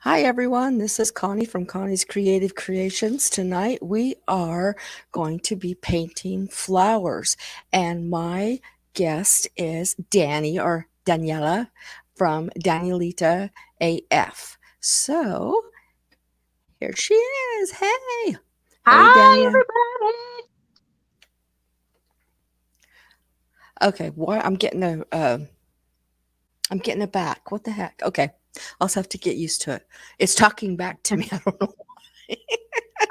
Hi everyone, this is Connie from Connie's Creative Creations. Tonight we are going to be painting flowers, and my guest is Danny or Daniela from Danielita AF. So here she is. Hey, hey Hi, Dania. everybody. Okay, what I'm getting it back. What the heck? Okay, I'll just have to get used to it. It's talking back to me. I don't know why.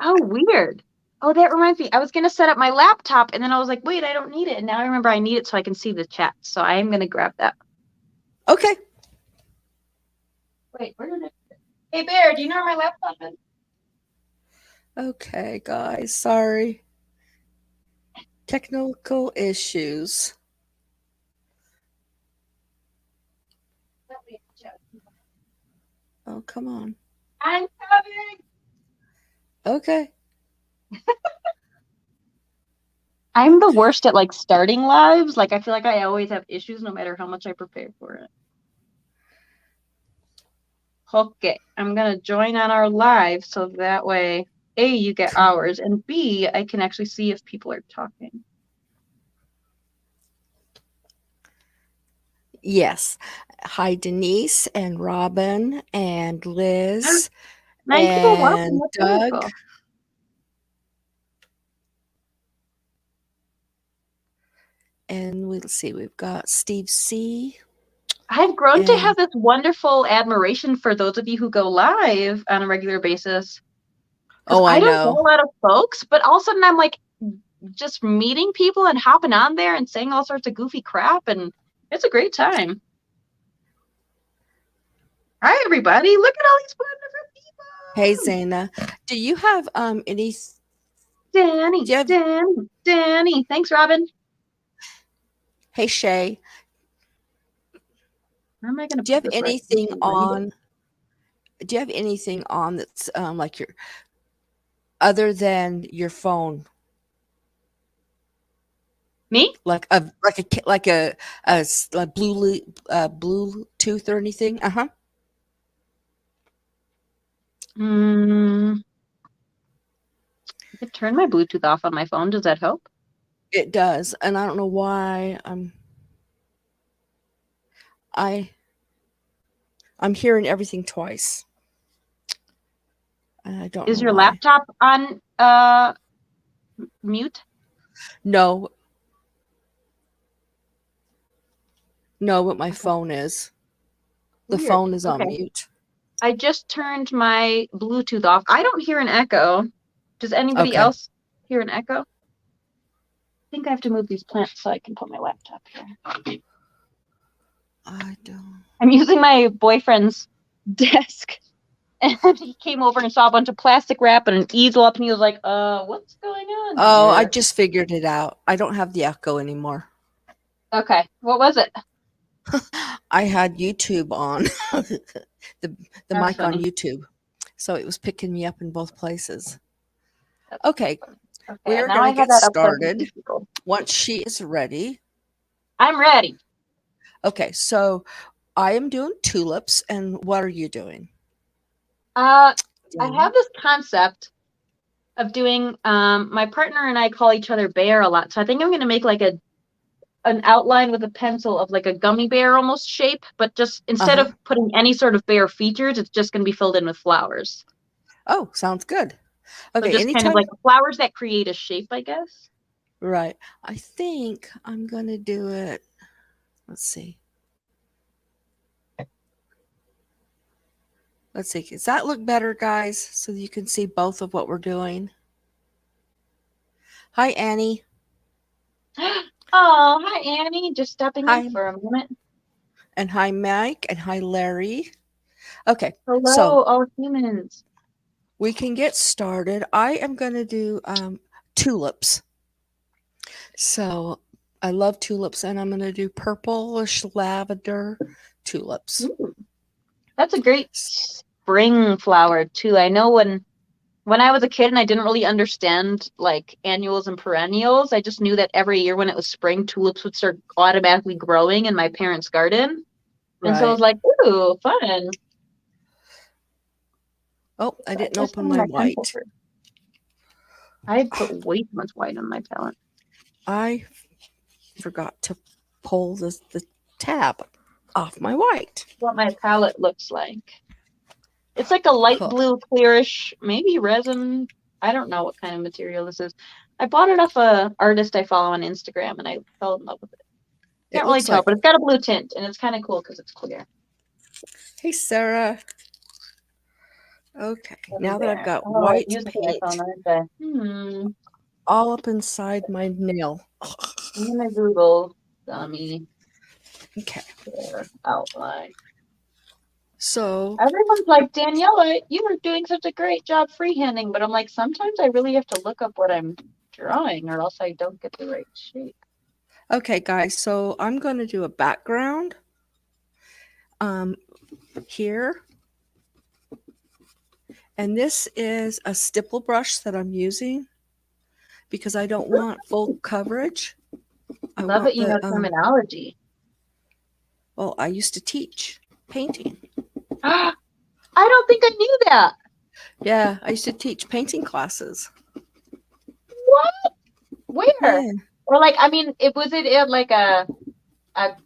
Oh, weird. Oh, that reminds me. I was going to set up my laptop and then I was like, wait, I don't need it. And now I remember I need it so I can see the chat. So I am going to grab that. Okay. Wait, where did it? Hey, Bear, do you know where my laptop is? Okay, guys, sorry. Technical issues. Oh, come on. I'm coming. Okay. I'm the worst at like starting lives. Like I feel like I always have issues no matter how much I prepare for it. Okay, I'm going to join on our live so that way, A, you get ours, and B, I can actually see if people are talking. Yes. Hi, Denise and Robin and Liz 9 people watching. and That's Doug. wonderful. And let's see, we've got Steve C. I've grown to And have this wonderful admiration for those of you who go live on a regular basis. Because oh, I I don't know know. a lot of folks, but all of a sudden I'm like just meeting people and hopping on there and saying all sorts of goofy crap, and it's a great time. Hi, everybody. Look at all these Hey, wonderful people. Zaina. Do you have any Danny, do you have Danny, Danny. Thanks, Robin. hey Shay, Where am I going to do you put have this right? anything on do you have anything on that's like your other than your phone? Me? Like like Bluetooth or anything? Uh-huh. I could turn my Bluetooth off on my phone. Does that help? It does, and I don't know why I I'm hearing everything twice. I don't know Is your why. laptop on mute? No, no, but my Okay. phone is. The Weird. phone is on Okay. mute. I just turned my Bluetooth off. I don't hear an echo. Does anybody Okay. else hear an echo? I think I have to move these plants so I can put my laptop here. I don't. I'm using my boyfriend's desk. And he came over and saw a bunch of plastic wrap and an easel up, and he was like, what's going on Oh, I here? just figured it out. I don't have the echo anymore. Okay. What was it? I had YouTube on the That's mic on funny. YouTube, so it was picking me up in both places. That's Okay, funny. we Okay. are Now going I to have get that up so I can see started people. once she is ready. I'm ready. Okay, so I am doing tulips, and what are you doing, I Danny? have this concept of doing my partner and I call each other bear a lot. So I think I'm gonna make like an outline with a pencil of like a gummy bear almost shape, but just instead Uh-huh. of putting any sort of bear features, it's just gonna be filled in with flowers. Oh, sounds good. So Okay, just kind of anytime. like flowers that create a shape, I guess. Right. I think I'm gonna do it. Let's see. Let's see. Does that look better, guys? So you can see both of what we're doing. Hi, Annie. Oh, hi Annie. Just stopping in Hi, for a minute. and hi, Mike, and hi, Larry. Okay, so Hello, all humans. we can get started. I am going to do tulips. So I love tulips, and I'm going to do purplish lavender tulips. Ooh, that's a great spring flower too. I know when I was a kid and I didn't really understand like annuals and perennials, I just knew that every year when it was spring, tulips would start automatically growing in my parents' garden. And so I was Right. like, ooh, fun. Oh, I But didn't there's open some of my my pencil white. first. I put way too much white on my palette. I forgot to pull the tab off my white. What my palette looks like. It's like a light Huh. blue, clearish, maybe resin. I don't know what kind of material this is. I bought it off a artist I follow on Instagram, and I fell in love with it. It Can't really looks tell, like, but it's got a blue tint, and it's kind of cool because it's clear. hey, Sarah. Okay, What is now that I've there? got Oh, I'm white using my phone, paint aren't I? all up inside my nail. I'm gonna Google dummy Okay, hair outline. so, Everyone's like, Daniela, you are doing such a great job freehanding, but I'm like, sometimes I really have to look up what I'm drawing, or else I don't get the right shape. okay, guys, so I'm going to do a background um, here. And this is a stipple brush that I'm using because I don't want full coverage. I Love want it, you know the, terminology. well, I used to teach painting. I don't think I knew that. Yeah, I used to teach painting classes. What? Where? Yeah, Or like, I mean, it was it at like a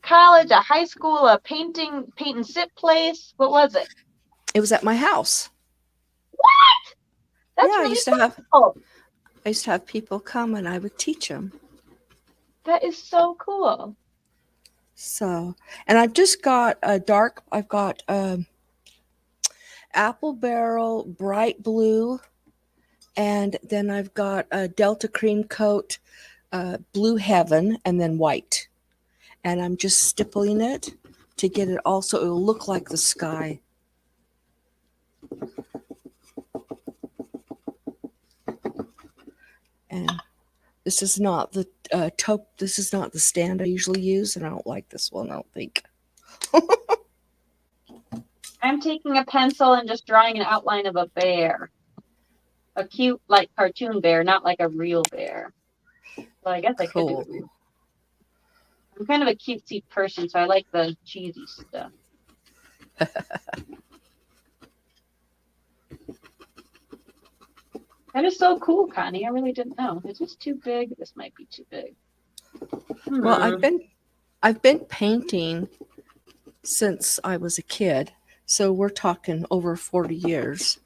college, a high school, a paint and sip place? What was it? it was at my house. What? Yeah, That's really cool. I used to have people come and I would teach them. That is so cool. So, and I've just got a dark, I've got apple barrel bright blue, and then I've got a Delta cream coat blue heaven, and then white. And I'm just stippling it to get it all so it'll look like the sky. And this is not the taupe. This is not the stand I usually use, and I don't like this one. I don't think. I'm taking a pencil and just drawing an outline of a bear. A cute, like, cartoon bear, not like a real bear. Well, I guess I could do it real. Cool. I'm kind of a cutesy person, so I like the cheesy stuff. That is so cool, Connie. I really didn't know. Is this too big? This might be too big. Well, I've been painting since I was a kid, so we're talking over 40 years.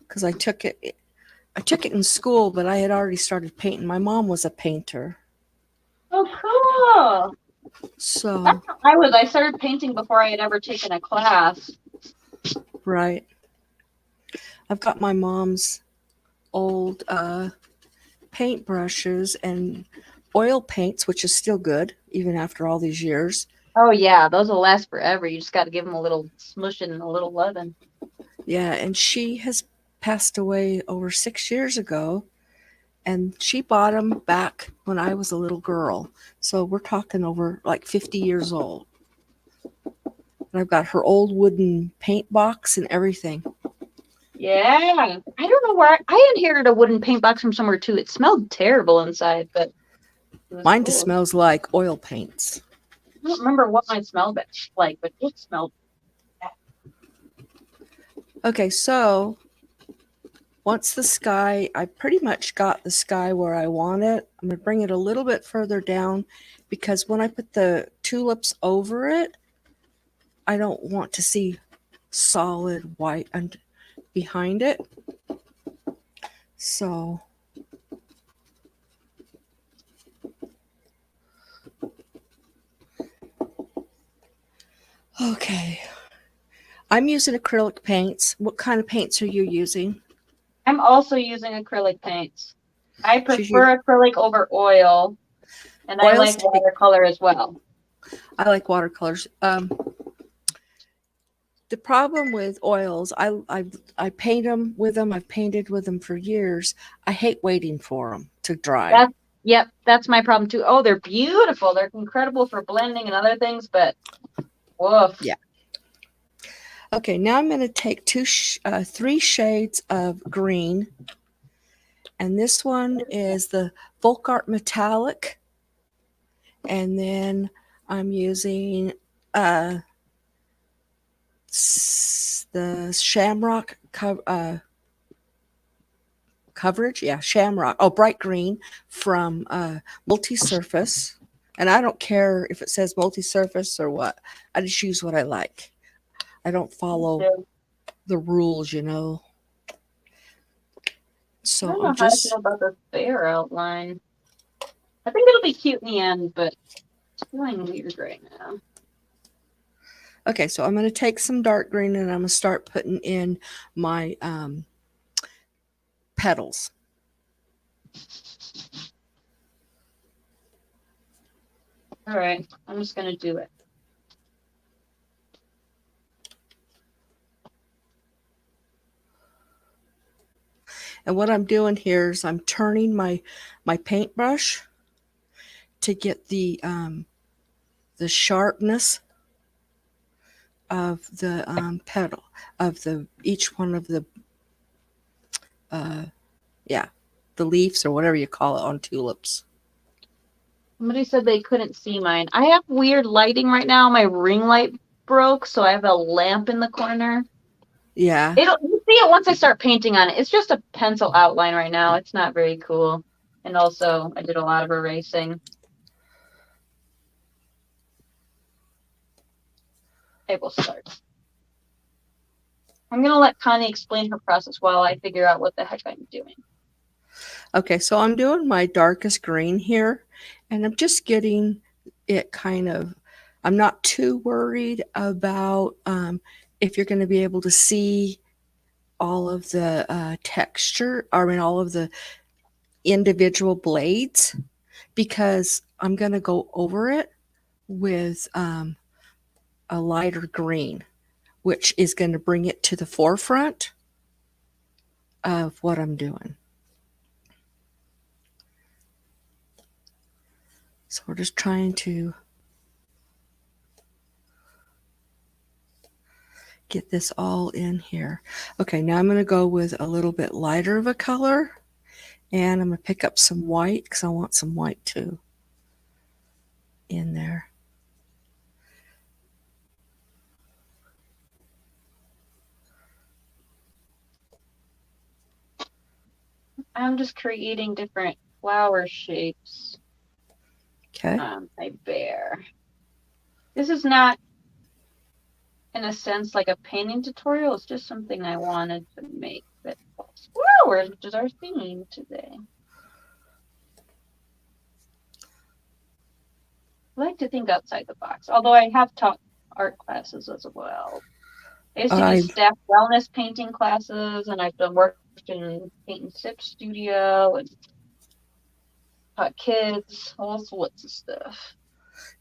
Because I took it in school, but I had already started painting. My mom was a painter, Oh, cool. so That's how I was. I started painting before I had ever taken a class. right. I've got my mom's old paint brushes and oil paints, which is still good even after all these years. Oh, yeah. Those will last forever. You just got to give them a little smushing and a little loving. Yeah, and she has passed away over 6 years ago, and she bought them back when I was a little girl. So we're talking over like 50 years old. And I've got her old wooden paint box and everything. Yeah. I don't know where I inherited a wooden paint box from somewhere too. It smelled terrible inside, but it was Mine just cool. smells like oil paints. I don't remember what mine smelled like, but it smelled bad. Okay, so once the sky, I pretty much got the sky where I want it. I'm going to bring it a little bit further down because when I put the tulips over it, I don't want to see solid white behind it. So okay. I'm using acrylic paints. What kind of paints are you using? I'm also using acrylic paints. I She's u- prefer acrylic over oil, and I Oils like take. watercolor as well. I like watercolors. The problem with oils, I paint them with them. I've painted with them for years. I hate waiting for them to dry. Yep, that's my problem too. Oh, they're beautiful. They're incredible for blending and other things, but woof. Yeah. Okay, now I'm going to take three shades of green, and this one is the Folk Art Metallic, and then I'm using the shamrock coverage. Yeah, shamrock. Oh, bright green from multi-surface. And I don't care if it says multi-surface or what. I just use what I like. I don't follow So, the rules, I So don't I'm know how I feel just about the bear outline. I think it'll be cute in the end, but it's feeling weird right now. okay. So I'm going to take some dark green and I'm going to start putting in my petals. All right, I'm just gonna do it. And what I'm doing here is I'm turning my paintbrush to get the sharpness of the petal of the each one of the uh, yeah, the leaves or whatever you call it on tulips. Somebody said they couldn't see mine. I have weird lighting right now. My ring light broke, so I have a lamp in the corner. Yeah. You see it once I start painting on it. It's just a pencil outline right now. It's not very cool. And also, I did a lot of erasing. I will start. I'm gonna let Connie explain her process while I figure out what the heck I'm doing. Okay, so I'm doing my darkest green here, and I'm just getting it kind of. I'm not too worried about if you're going to be able to see all of the texture, I mean, all of the individual blades, because I'm going to go over it with a lighter green, which is going to bring it to the forefront of what I'm doing. So we're just trying to get this all in here. Okay, now I'm going to go with a little bit lighter of a color, and I'm going to pick up some white because I want some white too in there. I'm just creating different flower shapes Okay. on my bear. This is not, in a sense, like a painting tutorial. It's just something I wanted to make that flowers, which is our theme today. I like to think outside the box, although I have taught art classes as well. I used to do I staff wellness painting classes, and I've done work in paint and sip studio and taught kids all sorts of stuff.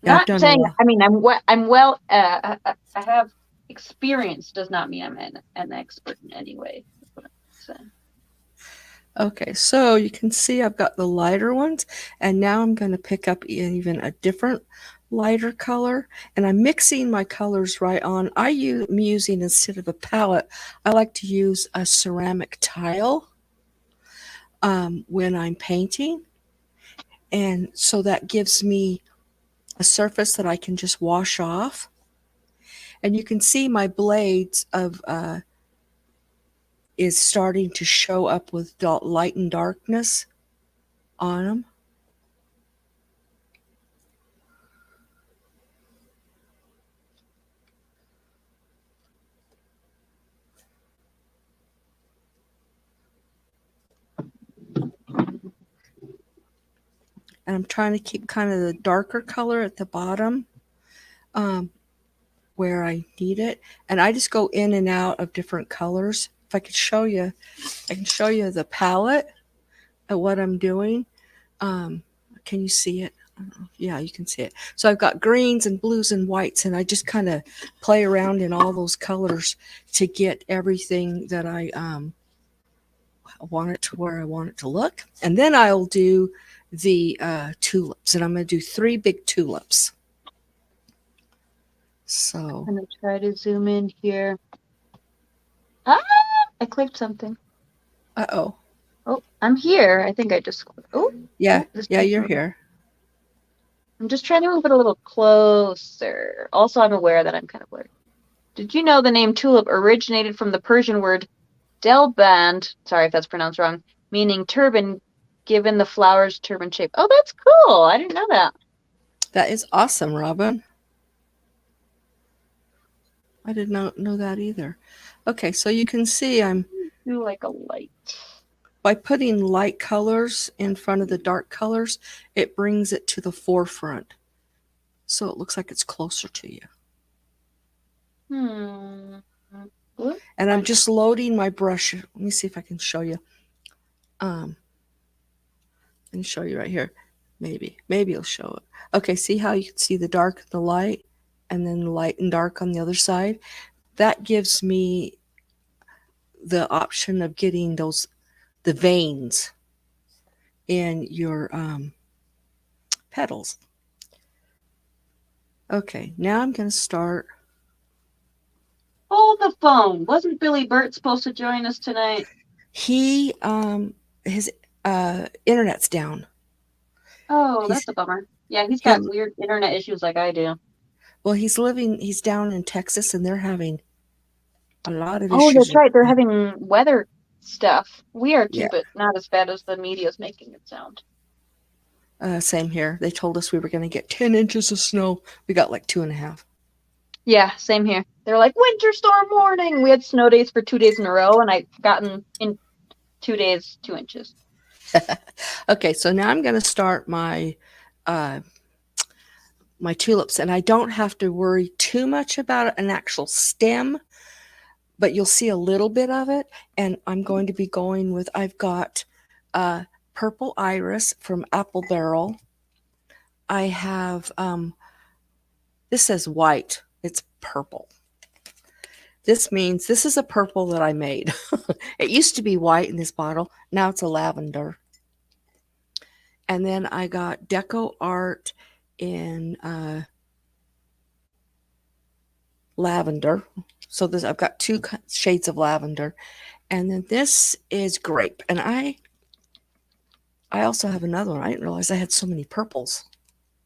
yeah, I've Not done a saying, lot. I mean, I'm well, I have experience, does not mean I'm an expert in any way. That's what I'm saying. Okay, so you can see I've got the lighter ones, and now I'm going to pick up even a different lighter color, and I'm mixing my colors right on. I'm using, instead of a palette, I like to use a ceramic tile when I'm painting, and so that gives me a surface that I can just wash off. And you can see my blades of is starting to show up with light and darkness on them. And I'm trying to keep kind of the darker color at the bottom um, where I need it. And I just go in and out of different colors. If I could show you, I can show you the palette of what I'm doing. Can you see it? Yeah, you can see it. So I've got greens and blues and whites, and I just kind of play around in all those colors to get everything that I want it to where I want it to look. And then I'll do the tulips, and I'm going to do 3 big tulips. So I'm going to try to zoom in here. Ah, I clicked something. uh-oh. Oh, I'm here. I think I just, Yeah, this yeah, you're here. I'm just trying to move it a little closer. Also, I'm aware that I'm kind of blurry. Did you know the name tulip originated from the Persian word delband, sorry if that's pronounced wrong, meaning turban, given the flower's turban shape? Oh, that's cool. I didn't know that. That is awesome, Robin. I did not know that either. Okay, so you can see I'm Do like a light. by putting light colors in front of the dark colors, it brings it to the forefront. So it looks like it's closer to you. And I'm just loading my brush. Let me see if I can show you. Let me show you right here. Maybe it'll show it. Okay, see how you can see the dark, the light, and then the light and dark on the other side? That gives me the option of getting the veins in your petals. Okay, now I'm going to start. Hold the phone. Wasn't Billy Burt supposed to join us tonight? His internet's down. Oh, that's a bummer. Yeah, he's got weird internet issues like I do. Well, he's down in Texas, and they're having a lot of Oh, issues. that's right. They're having weather stuff. We are too, Yeah. but not as bad as the media's making it sound. Same here. They told us we were going to get 10 inches of snow. We got like 2.5. Yeah, same here. They're like, winter storm warning. We had snow days for 2 days in a row, and I've gotten in 2 days 2 inches. Okay, so now I'm going to start my tulips, and I don't have to worry too much about an actual stem, but you'll see a little bit of it. And I'm going to be going with, I've got purple iris from Apple Barrel. I have this says white, it's purple. This means this is a purple that I made. It used to be white in this bottle, now it's a lavender. And then I got Deco Art in lavender. So I've got 2 shades of lavender. And then this is grape. And I also have another one. I didn't realize I had so many purples.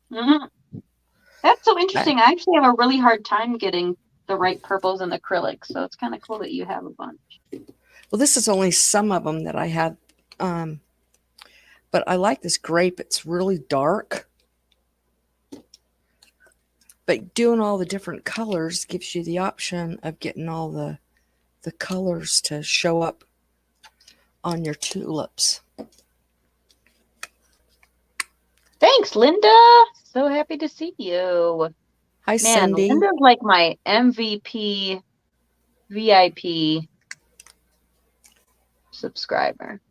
Mm-hmm. That's so interesting. I actually have a really hard time getting the right purples in acrylic, so it's kind of cool that you have a bunch. Well, this is only some of them that I have. But I like this grape. It's really dark. But doing all the different colors gives you the option of getting all the colors to show up on your tulips. Thanks, Linda. So happy to see you. Hi, Man, Cindy. Linda's like my MVP VIP subscriber.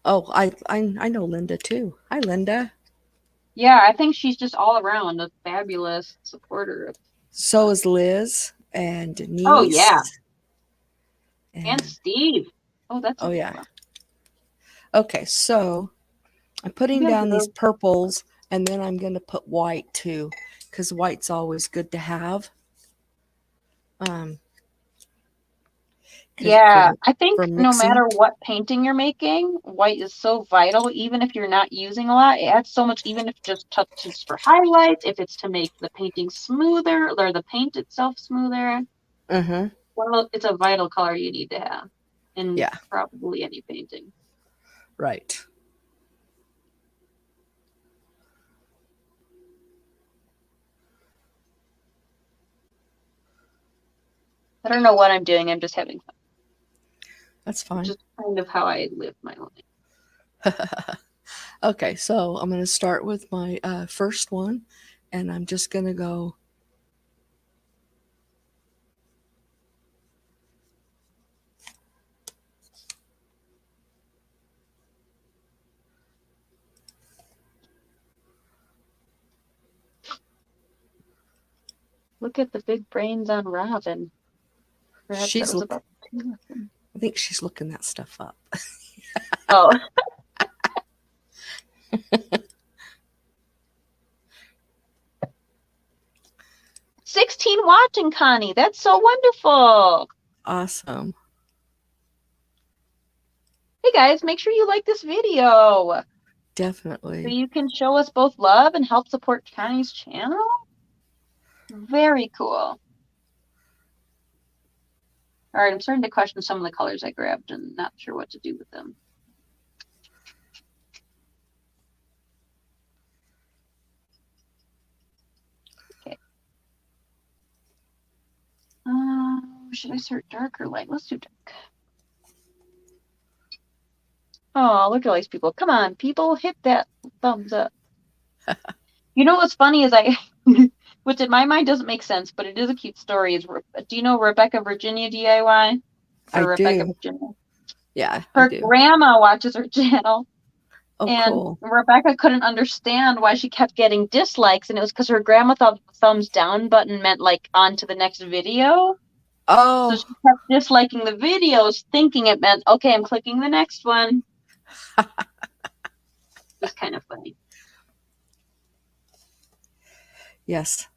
Oh, I know Linda too. Hi, Linda. Yeah, I think she's just all around a fabulous supporter. So is Liz and Denise. Oh, yeah. And Steve. Oh, that's yeah. Okay, so I'm putting down these purples, and then I'm going to put white too, because white's always good to have. Yeah, I think no matter what painting you're making, white is so vital, even if you're not using a lot. It adds so much, even if just touches for highlights, if it's to make the painting smoother or the paint itself smoother. Mm-hmm. Well, it's a vital color you need to have in probably any painting. Right. I don't know what I'm doing. I'm just having fun. That's fine. Just kind of how I live my life. Okay, so I'm going to start with my first one, and I'm just going to go. Look at the big brains on Robin. Perhaps that was about I think she's looking that stuff up. Oh. "16 watching, Connie. That's so wonderful." Awesome. Hey guys, make sure you like this video. Definitely. So you can show us both love and help support Connie's channel. Very cool. All right, I'm starting to question some of the colors I grabbed and not sure what to do with them. Okay. Should I start dark or light? Let's do dark. Oh, look at all these people. Come on, people, hit that thumbs up. You know what's funny is which in my mind doesn't make sense, but it is a cute story. Do you know Rebecca Virginia DIY? I Or Rebecca do. Virginia? Yeah, I Her do. grandma watches her channel, Oh, and cool. Rebecca couldn't understand why she kept getting dislikes, and it was because her grandma thought the thumbs down button meant like on to the next video. So Oh, she kept disliking the videos, thinking it meant, okay, I'm clicking the next one. It was kind of funny. yes.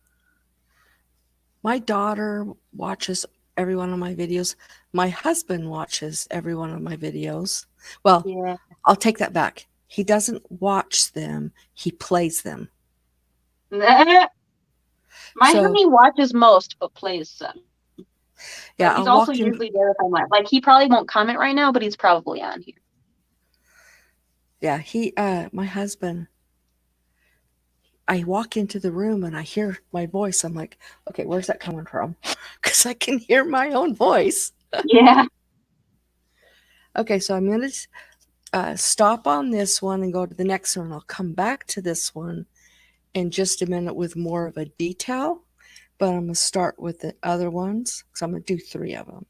My daughter watches every one of my videos. My husband watches every one of my videos. Well, Yeah. I'll take that back. He doesn't watch them, he plays them. My So, honey watches most, but plays some. But yeah, he's I'll also walk in. usually there if I'm like he probably won't comment right now, but he's probably on here. Yeah, my husband, I walk into the room and I hear my voice. I'm like, okay, where's that coming from? Because I can hear my own voice. Yeah. Okay, so I'm going to stop on this one and go to the next one. I'll come back to this one in just a minute with more of a detail, but I'm going to start with the other ones because I'm going to do three of them.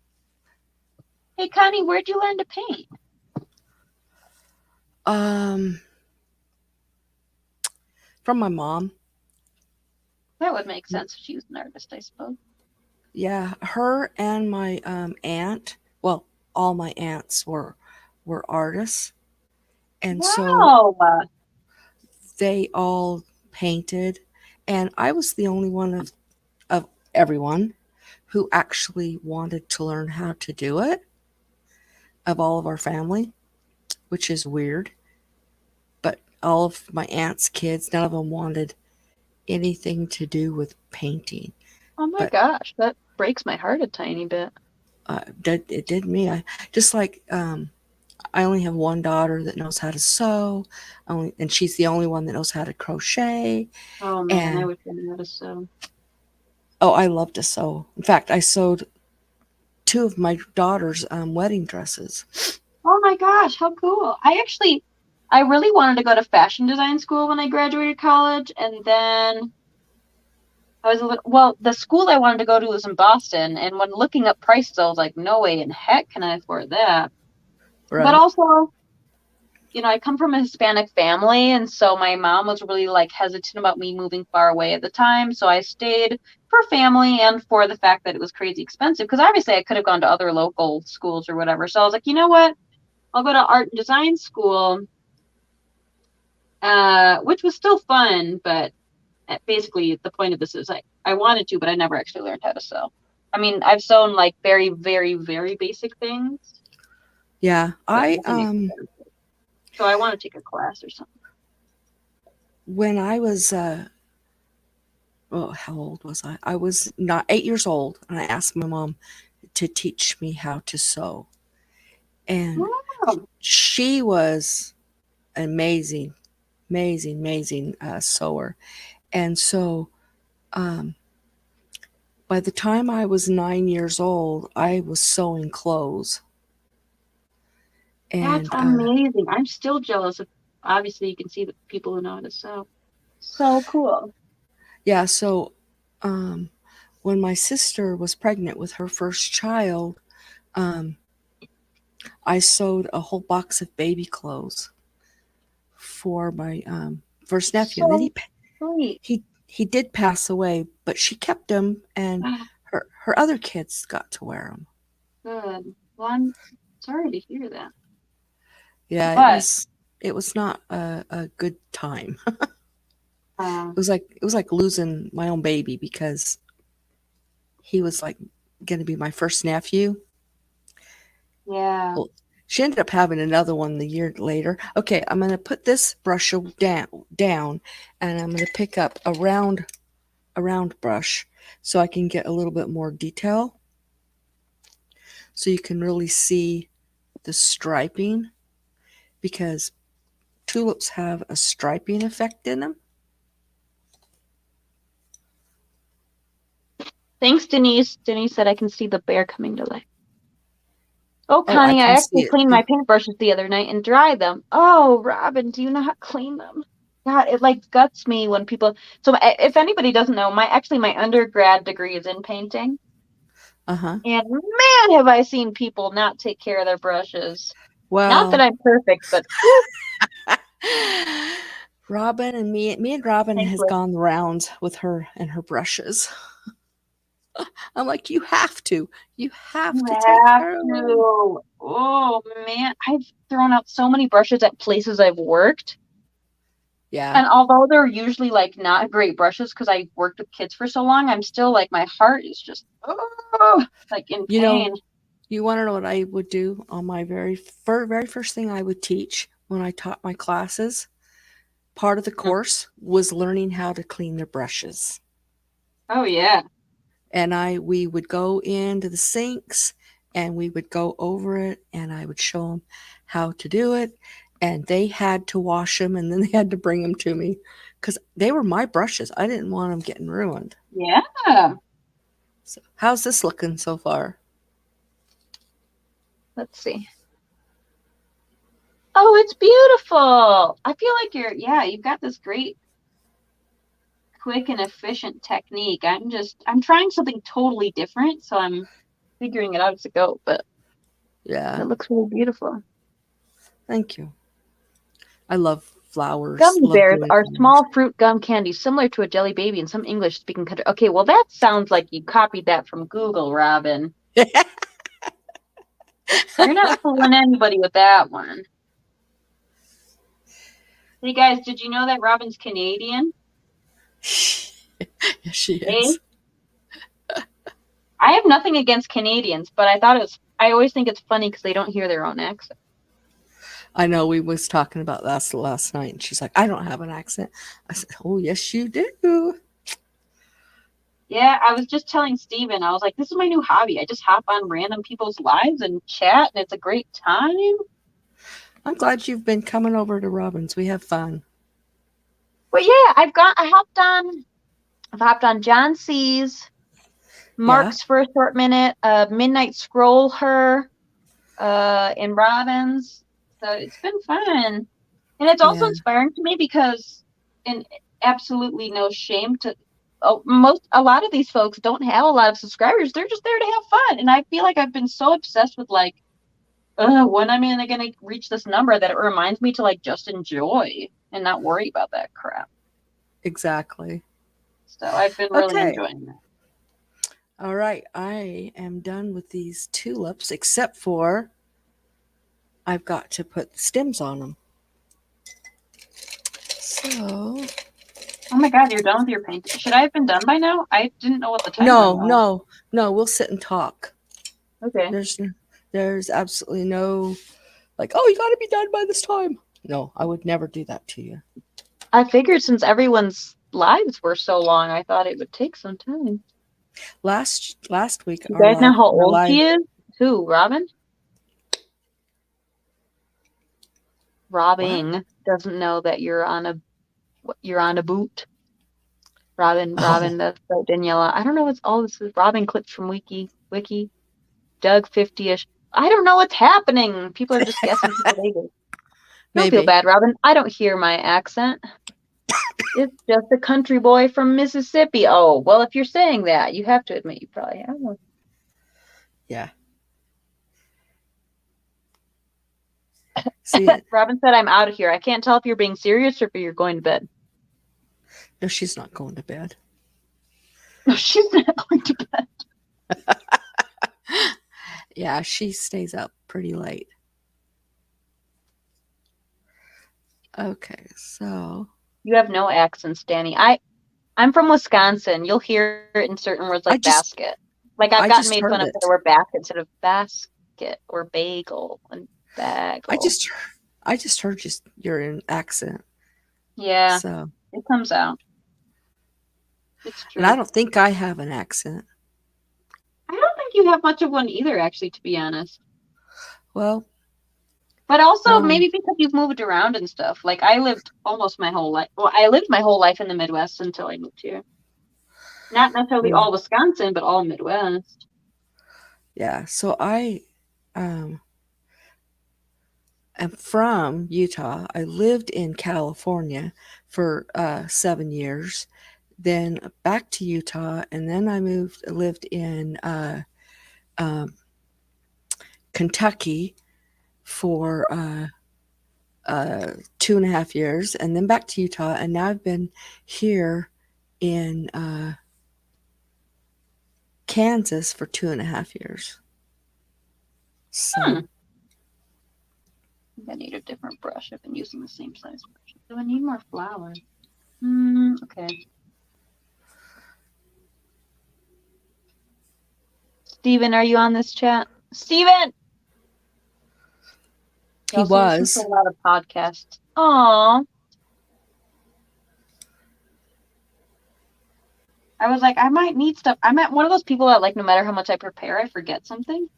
Hey Connie, where'd you learn to paint? Um, from my mom. That would make sense if she was an artist, I suppose. Yeah, her and my aunt. Well, all my aunts were artists, and so Wow. they all painted, and I was the only one of everyone who actually wanted to learn how to do it of all of our family, which is weird. But all of my aunt's kids, none of them wanted anything to do with painting. Oh my But gosh, that breaks my heart a tiny bit. it did me. I just like I only have one daughter that knows how to sew, and she's the only one that knows how to crochet. Oh man, I And wish I knew how to sew. oh, I love to sew. In fact, I sewed two of my daughter's wedding dresses. Oh my gosh, how cool. I really wanted to go to fashion design school when I graduated college, and then I was a little, well, the school I wanted to go to was in Boston, and when looking up prices, I was like, no way in heck can I afford that. But Right, also, I come from a Hispanic family, and so my mom was really like hesitant about me moving far away at the time. So I stayed for family and for the fact that it was crazy expensive, because obviously I could have gone to other local schools or whatever. So I was like, you know what? I'll go to art and design school, which was still fun, but basically the point of this is I wanted to, but I never actually learned how to sew. I mean, I've sewn like very, very, very basic things, yeah. but I nothing expensive. So I want to take a class or something. when I was oh, how old was I? I was not 8 years old, and I asked my mom to teach me how to sew, and Wow. she was an amazing sewer. And so, um, by the time I was 9 years old, I was sewing clothes. That's And amazing. I'm still jealous of, obviously you can see the people who know how to sew. So cool. yeah, so um, when my sister was pregnant with her first child, um, I sewed a whole box of baby clothes for my first nephew. And then So sweet. he did pass away, but she kept them, and Ah, her other kids got to wear them. good. Well, I'm sorry to hear that. Yeah, But it was not a good time. um, It was like losing my own baby because he was like going to be my first nephew. yeah. Well, she ended up having another one the year later. Okay, I'm going to put this brush down, and I'm going to pick up a round brush so I can get a little bit more detail. so you can really see the striping because tulips have a striping effect in them. Thanks, Denise. Denise said I can see the bear coming to life. Oh, Oh, I Connie, I can see actually it cleaned too. my paintbrushes the other night and dried them. Oh, Robin, do you know how to clean them? God, it like guts me when people. So, if anybody doesn't know, my undergrad degree is in painting, Uh-huh. and man, have I seen people not take care of their brushes. Not that Well, I'm perfect, but whew, Robin and me and Robin thanks, has Liz. gone the rounds with her and her brushes. I'm like, you have You to take have care of them. to. Oh man, I've thrown out so many brushes at places I've worked. Yeah. And although they're usually like not great brushes because I worked with kids for so long, I'm still like my heart is just like in You pain. know, you want to know what I would do on my very first thing I would teach when I taught my classes? Part of the Mm. course was learning how to clean their brushes. Oh yeah. And we would go into the sinks and we would go over it and I would show them how to do it and they had to wash them and then they had to bring them to me because they were my brushes. I didn't want them getting ruined. Yeah. So how's this looking so far? Let's see. Oh, it's beautiful. I feel like you've got this great, quick and efficient technique. I'm trying something totally different, so I'm figuring it out as I go, but Yeah, it looks really beautiful. thank you. I love flowers, Gummy love bears doing are flowers. small fruit gum candies similar to a jelly baby in some English-speaking country. Okay, well, that sounds like you copied that from Google, Robin. You're not fooling anybody with that one. Hey guys, did you know that Robin's Canadian? Yes, she Hey, is. I have nothing against Canadians, but I always think it's funny because they don't hear their own accent. I know we was talking about that last night, and she's like, "I don't have an accent." I said, "Oh, yes, you do." Yeah, I was just telling Steven, I was like, this is my new hobby. I just hop on random people's lives and chat, and it's a great time. I'm glad you've been coming over to Robin's. We have fun. But yeah, I've hopped on John C's, Yeah, Mark's for a short minute, Midnight Scroll her, and Robin's. So it's been fun. And it's also yeah, inspiring to me because, and absolutely no shame to, a lot of these folks don't have a lot of subscribers. They're just there to have fun. And I feel like I've been so obsessed with like, when am I going to reach this number that it reminds me to like just enjoy and not worry about that crap. exactly. So I've been really Okay. enjoying that. All right. I am done with these tulips, except for I've got to put the stems on them. So, Oh my God, you're done with your painting. Should I have been done by now? I didn't know what the timer no, was. no, no, we'll sit and talk. Okay. There's, there's absolutely no, like, oh, you got to be done by this time. No, I would never do that to you. I figured since everyone's lives were so long, I thought it would take some time. Last week, You guys know how our old live, she is? Who, Robin? what? Robbing doesn't know that you're on a boot. Robin, Oh, that's Daniela. I don't know what's all this is. Robin clips from Wiki. Doug 50ish. I don't know what's happening. People are just guessing people's ages. Don't feel maybe. bad, Robin. I don't hear my accent. It's just a country boy from Mississippi. Oh, well, if you're saying that, you have to admit you probably have one. Yeah. See, Robin said, I'm out of here. I can't tell if you're being serious or if you're going to bed. no, she's not going to bed. No, she's not going to bed. Yeah, she stays up pretty late. Okay, so You have no accents, Danny. I'm from Wisconsin. You'll hear it in certain words I like just basket. Like I've I gotten just made fun heard of for it. the word basket instead of basket or bagel and I bagel. just I just heard just your accent. Yeah, So, it comes out. It's and I true. don't think I have an accent. I don't think you have much of one either, actually, to be honest. Well, But also maybe because you've moved around and stuff. Like I lived almost my whole life. Well, I lived my whole life in the Midwest until I moved here. Not necessarily yeah, all Wisconsin, but all Midwest. yeah. So I am from Utah. I lived in California for 7 years, then back to Utah, and then I lived in um, Kentucky for 2.5 years, and then back to Utah, and now I've been here in Kansas for 2.5 years. Hmm. So I need a different brush. I've been using the same size brush. Do I need more flour? Okay. Steven, are you on this chat? Steven! He he also listens to was. a lot of podcasts. Aww. I was like, I might need stuff. I'm one of those people that, like, no matter how much I prepare, I forget something.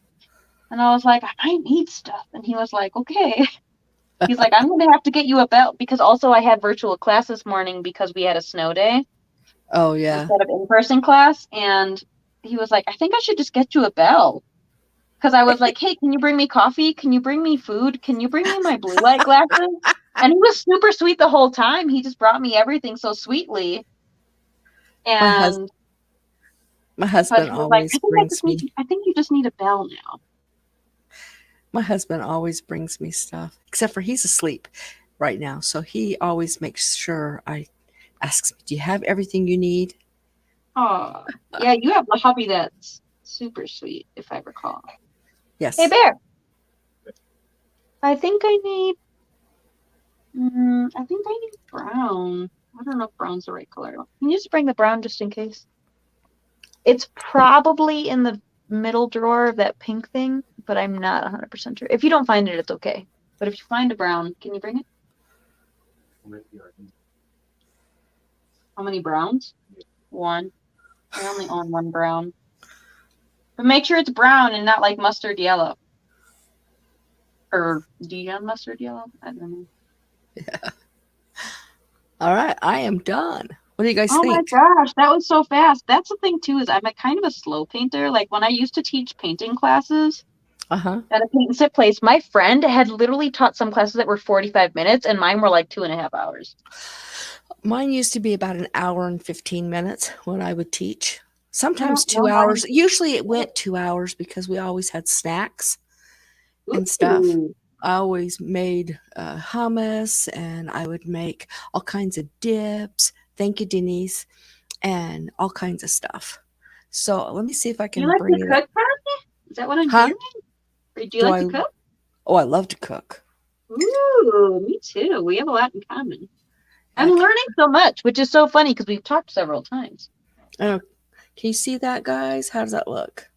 And I was like, I might need stuff. And he was like, okay. He's like, I'm going to have to get you a belt because also I had virtual class this morning because we had a snow day Oh yeah. instead of in-person class. And he was like, I think I should just get you a bell. Because I was like, hey, can you bring me coffee? Can you bring me food? Can you bring me my blue light glasses? And he was super sweet the whole time. He just brought me everything so sweetly. My hus And my but husband he was like, always brings me I think you just need a bell now. my husband always brings me stuff, except for he's asleep right now. So he always makes sure I asks me, "Do you have everything you need?" Oh, yeah, you have a hubby that's super sweet, if I recall. Hey, Yes. Bear, I think I need, I think I need brown. I don't know if brown's the right color. Can you just bring the brown just in case? It's probably in the middle drawer of that pink thing, but I'm not 100% sure. If you don't find it, it's okay. But if you find a brown, can you bring it? How many browns? One. I only own one brown. But make sure it's brown and not like mustard yellow. Or Dijon mustard yellow? I don't know. All right, I am done. What do you guys Oh my think? gosh, that was so fast. That's the thing too, is I'm a kind of a slow painter. Like when I used to teach painting classes Uh-huh. at a paint and sip place, my friend had literally taught some classes that were 45 minutes and mine were like 2.5 hours. Mine used to be about an hour and 15 minutes when I would teach. I Sometimes don't two know. hours. Usually it went 2 hours because we always had snacks and stuff. Ooh. I always made hummus, and I would make all kinds of dips. Thank you, Denise, and all kinds of stuff. So let me see if I You can like to bring it up. cook, Connie? Is that what I'm Huh? hearing? Or do you Do like I? to cook? Oh, I love to cook. Ooh, me too. We have a lot in common. I'm Yeah. learning so much, which is so funny because we've talked several times. Oh, can you see that, guys? How does that look?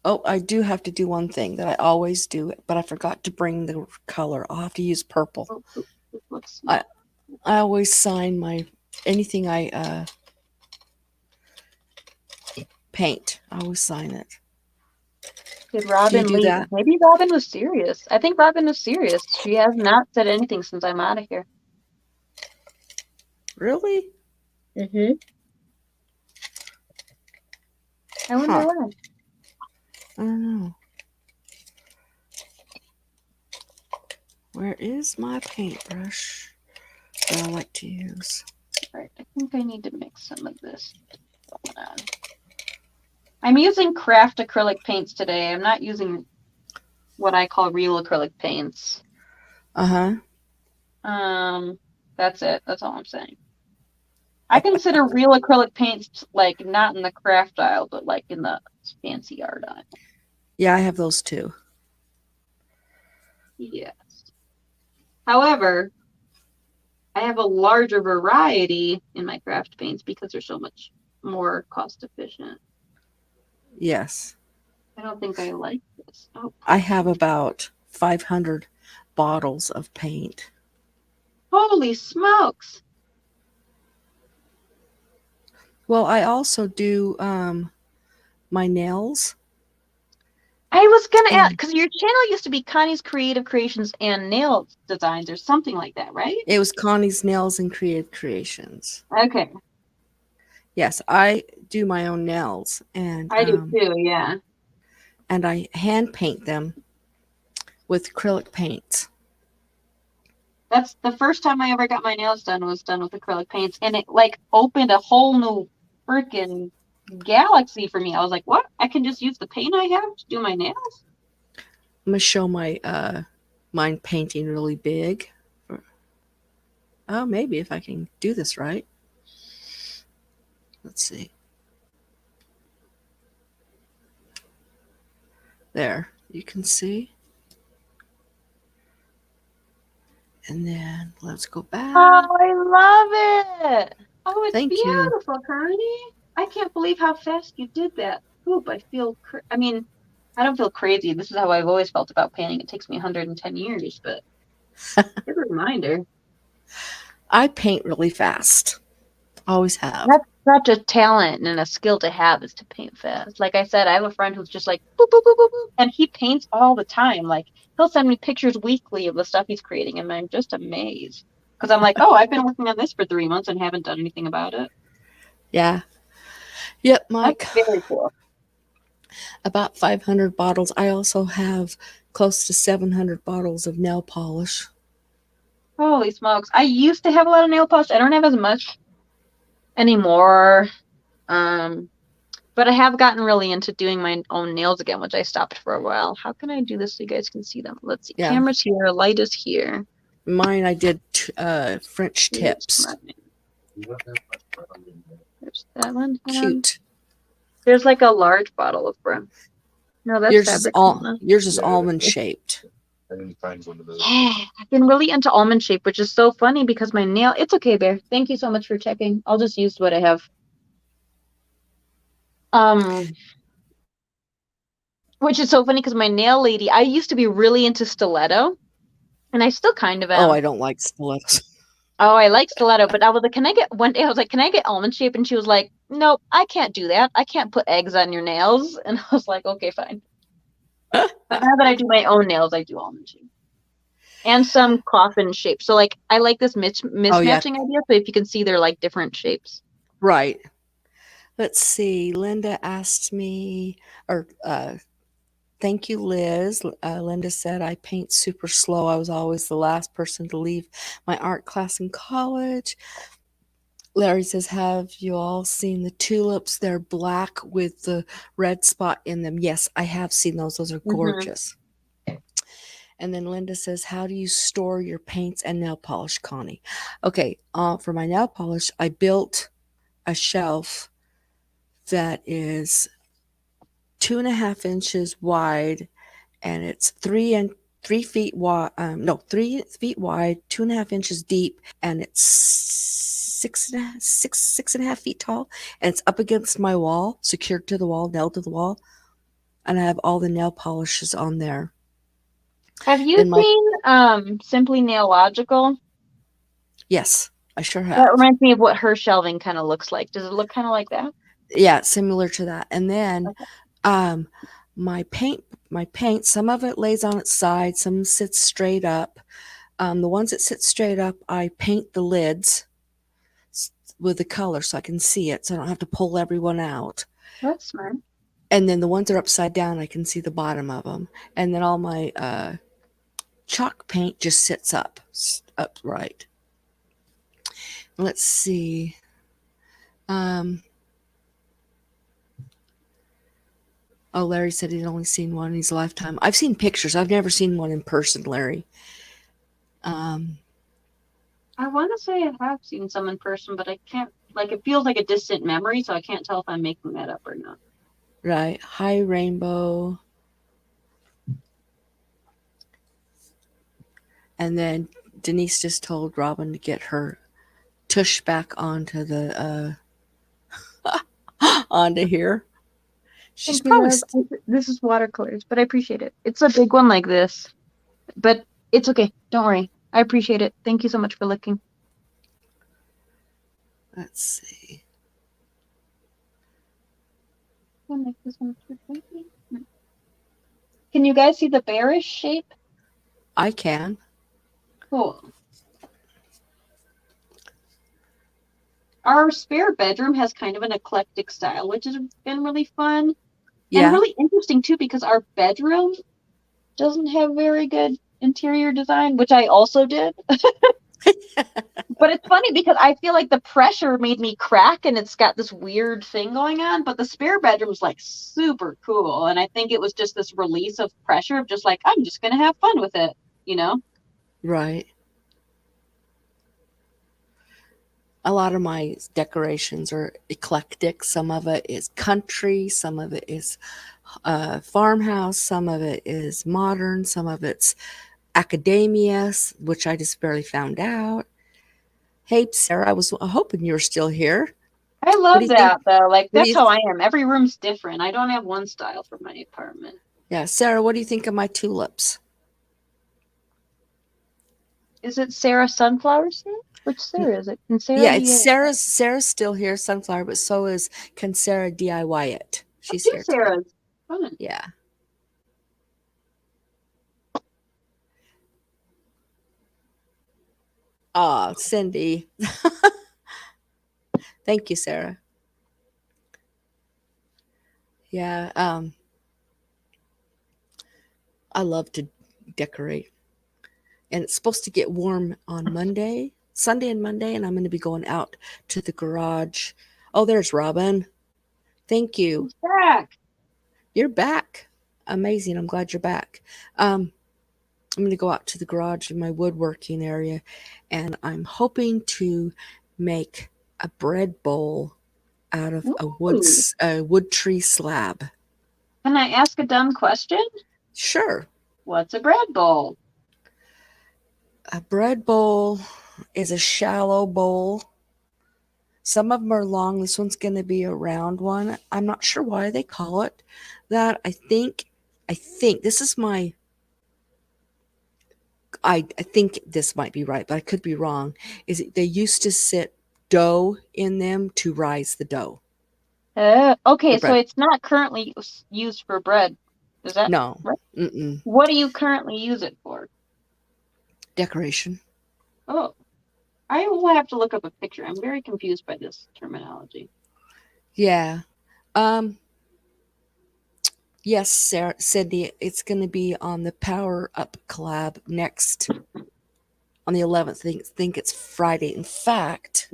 Oh, I do have to do one thing that I always do, but I forgot to bring the color. I'll have to use purple. Oh, this looks I small. I always sign my anything I paint. I always sign it. Did Do you Robin do leave? that? Maybe Robin was serious. I think Robin was serious. She has not said anything since I'm out of here. Really? Mm-hmm. I wonder Huh. why. I don't know. Where is my paintbrush that I like to use? Right. I think I need to mix some of this going on. I'm using craft acrylic paints today. I'm not using what I call real acrylic paints. Uh-huh. That's it. That's all I'm saying. I consider real acrylic paints like not in the craft aisle, but like in the fancy art aisle. Yeah, I have those too. Yes. However, I have a larger variety in my craft paints because they're so much more cost efficient. Yes. I don't think I like this. Oh, I have about 500 bottles of paint. holy smokes! Well, I also do my nails. I was gonna ask, And because your channel used to be Connie's Creative Creations and Nail Designs or something like that, right? it was Connie's Nails and Creative Creations. Okay. Yes, I do my own nails, I do too, yeah. and I hand paint them with acrylic paints. That's the first time I ever got my nails done was done with acrylic paints, and it like opened a whole new freaking galaxy for me. I was like, what? I can just use the paint I have to do my nails? I'm gonna show my mine painting really big. Oh, maybe if I can do this right. Let's see. There, you can see. And then let's go back. Oh, I love it. Oh, it's Thank you. beautiful, Connie. I can't believe how fast you did that. Oop, I feel, I mean, I don't feel crazy. This is how I've always felt about painting. It takes me 110 years, but good reminder. I paint really fast. Always have. That's such a talent and a skill to have is to paint fast. Like I said, I have a friend who's just like boop, boop, boop, boop, boop, and he paints all the time. Like he'll send me pictures weekly of the stuff he's creating, and I'm just amazed. Because I'm like, oh, I've been working on this for 3 months and haven't done anything about it. Yeah. Yep, That's Mike. very cool. About 500 bottles. I also have close to 700 bottles of nail polish. Holy smokes. I used to have a lot of nail polish. I don't have as much anymore. But I have gotten really into doing my own nails again, which I stopped for a while. How can I do this so you guys can see them? Let's see. Yeah. Camera's here, light is here. Mine, I did French tips. There's that one. Cute. There's like a large bottle of brim. No, that's fabric. Yours is almond shaped. I didn't find one of those. Yeah, I've been really into almond shape, which is so funny because my nail. It's okay, Bear. Thank you so much for checking. I'll just use what I have. Which is so funny because my nail lady. I used to be really into stiletto, and I still kind of am. Oh, I don't like stilettos. Oh, I like stiletto, but I was like, can I get one day? I was like, can I get almond shape? And she was like, nope, I can't do that. I can't put eggs on your nails. And I was like, okay, fine. But now that I do my own nails, I do almond shape and some coffin shape. So like, I like this mismatching idea. So if you can see, they're like different shapes. Right. Let's see. Linda asked me, or thank you, Liz. Linda said, I paint super slow. I was always the last person to leave my art class in college. Larry says, have you all seen the tulips? They're black with the red spot in them. Yes, I have seen those. Those are gorgeous. And then Linda says, how do you store your paints and nail polish, Connie? Okay, for my nail polish, I built a shelf that is 2.5 inches wide, and it's 3 feet wide. 3 feet wide, 2.5 inches deep, and it's 6.5 feet tall, and it's up against my wall, secured to the wall, nailed to the wall, and I have all the nail polishes on there. Have you seen Simply Nailogical? Yes, I sure have. That reminds me of what her shelving kind of looks like. Does it look kind of like that? Yeah, similar to that. And then my paint, some of it lays on its side, some sits straight up. The ones that sit straight up, I paint the lids with the color so I can see it, so I don't have to pull everyone out. That's smart. And then the ones that are upside down, I can see the bottom of them. And then all my chalk paint just sits upright. Let's see. Oh, Larry said he'd only seen one in his lifetime. I've seen pictures. I've never seen one in person, Larry. I want to say I have seen some in person, but I can't, like, it feels like a distant memory, so I can't tell if I'm making that up or not. Right. Hi, Rainbow. And then Denise just told Robin to get her tush back onto the onto here. She's probably this is watercolors, but I appreciate it. It's a big one like this, but it's okay. Don't worry. I appreciate it. Thank you so much for looking. Let's see. one make this one too pointy? Can you guys see the bearish shape? I can. Cool. Our spare bedroom has kind of an eclectic style, which has been really fun and Yeah. really interesting too, because our bedroom doesn't have very good interior design, which I also did. But it's funny because I feel like the pressure made me crack and it's got this weird thing going on, but the spare bedroom's like super cool. And I think it was just this release of pressure of just like, I'm just going to have fun with it, you know? Right. A lot of my decorations are eclectic. Some of it is country, some of it is farmhouse, some of it is modern, some of it's academia, which I just barely found out. Hey, Sarah, I was hoping you were still here. I What do love you think? that though. Like What do that's you? how I am. Every room's different. I don't have one style for my apartment. Yeah, Sarah, what do you think of my tulips? Is it Sarah Sunflower Seed? Which N- Sarah is it? Can Sarah Yeah, it's DIY? Sarah's still here, sunflower, but so is can Sarah DIY it. Oh, She's two here today. Sarahs. Fun. Yeah. Ah, Cindy. Thank you, Sarah. Yeah, I love to decorate. And it's supposed to get warm on Monday, Sunday and Monday, and I'm going to be going out to the garage. Oh, there's Robin. Thank you. He's back. You're back. Amazing. I'm glad you're back. I'm going to go out to the garage in my woodworking area, and I'm hoping to make a bread bowl out of Ooh. a wood tree slab. Can I ask a dumb question? Sure. What's a bread bowl? A bread bowl is a shallow bowl. Some of them are long. This one's going to be a round one. I'm not sure why they call it that. I think this is my I think this might be right, but I could be wrong. Is it, they used to sit dough in them to rise the dough, Okay, the so bread. it's not currently used for bread. Is that No, right? mm-mm. What do you currently use it for? Decoration. Oh, I will have to look up a picture. I'm very confused by this terminology. Yeah. Um. Yes, Sarah, Cindy. It's going to be on the Power Up collab next on the 11th. I think it's Friday. In fact,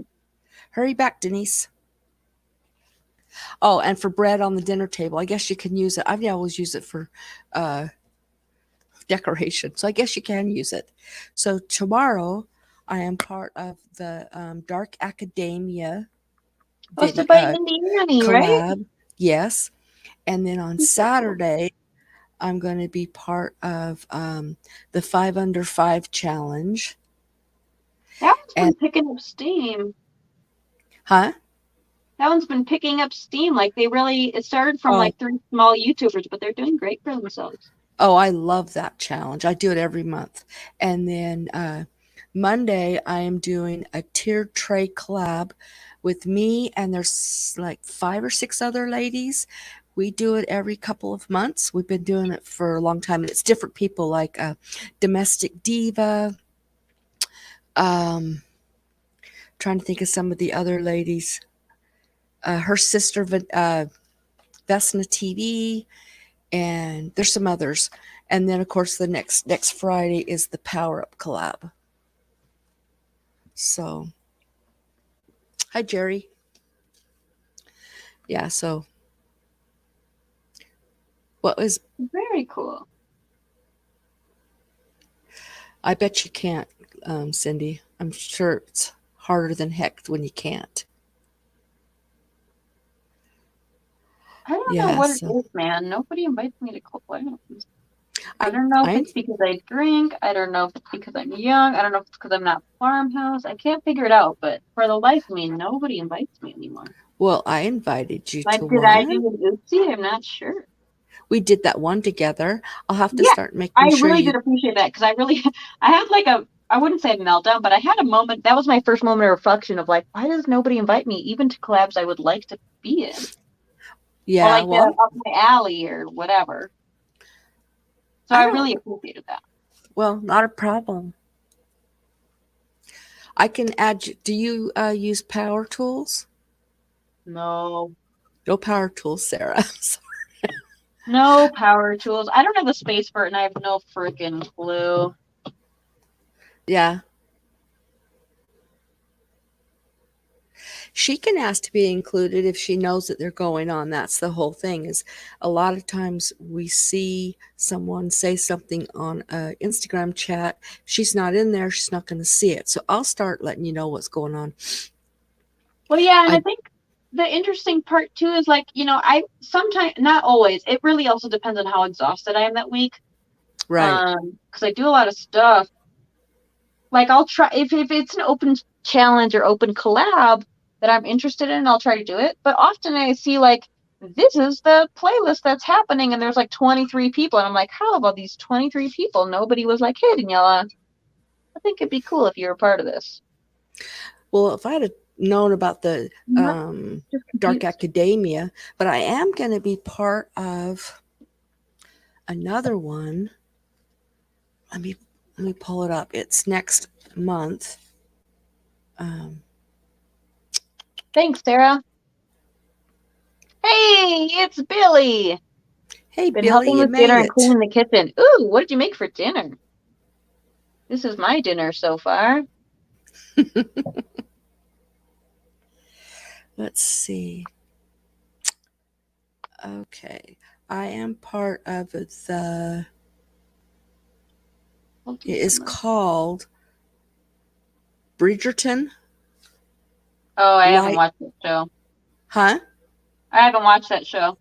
hurry back, Denise. Oh, and for bread on the dinner table, I guess you can use it. I've always used it for uh, decoration, so I guess you can use it. So tomorrow, I am part of the Dark Academia Hosted video by Indiana, right? collab. Yes, and then on Saturday, I'm going to be part of the 5 Under 5 challenge. That one's And been picking up steam. huh? That one's been picking up steam. Like it started from Oh, like 3 small YouTubers, but they're doing great for themselves. oh, I love that challenge. I do it every month. And then Monday, I am doing a tiered tray collab with me, and there's like 5 or 6 other ladies. We do it every couple of months. We've been doing it for a long time, and it's different people like Domestic Diva. Um, trying to think of some of the other ladies. Her sister, Vesna TV, and there's some others. And then, of course, the next Friday is the Power Up collab. So, hi, Jerry. Yeah. So, what was? Very cool. I bet you can't, Cindy. I'm sure it's harder than heck when you can't. I don't know Yeah. what it So, is, man. Nobody invites me to collabs. I I don't know if I it's because I drink. I don't know if it's because I'm young. I don't know if it's because I'm not farmhouse. I can't figure it out. But for the life of me, nobody invites me anymore. well, I invited you to Like, did I do one. an oopsie? I'm not sure. We did that one together. I'll have to Yeah, start I making sure really you. did appreciate that because I really, I had like I wouldn't say a meltdown, but I had a moment. That was my first moment of reflection of like, why does nobody invite me even to collabs I would like to be in? or Yeah, like well, up my alley or whatever. So I I don't, really appreciated that. well, not a problem. I can add, do you use power tools? No. No power tools, Sarah. No power tools. I don't have the space for it, and I have no freaking clue. Yeah. She can ask to be included if she knows that they're going on. That's the whole thing is a lot of times we see someone say something on a Instagram chat. She's not in there, she's not going to see it. So I'll start letting you know what's going on. Well, yeah, and I I think the interesting part too is like, I sometimes, not always, it really also depends on how exhausted I am that week. right. Because I do a lot of stuff. Like I'll try if it's an open challenge or open collab that I'm interested in, I'll try to do it. But often I see like this is the playlist that's happening and there's like 23 people and I'm like, how about these 23 people? Nobody was like, hey Daniela, I think it'd be cool if you were part of this. Well, if I had known about the Not just dark confused. academia, but I am going to be part of another one. Let me let me pull it up. It's next month. Um, Thanks, Sarah. Hey, it's Billy. hey, Been Billy, helping you with dinner made and it. cleaning the kitchen. Ooh, what did you make for dinner? This is my dinner so far. Let's see. Okay. I am part of the, We'll do it is some. called Bridgerton Oh, I haven't Light. watched that show. Huh? I haven't watched that show.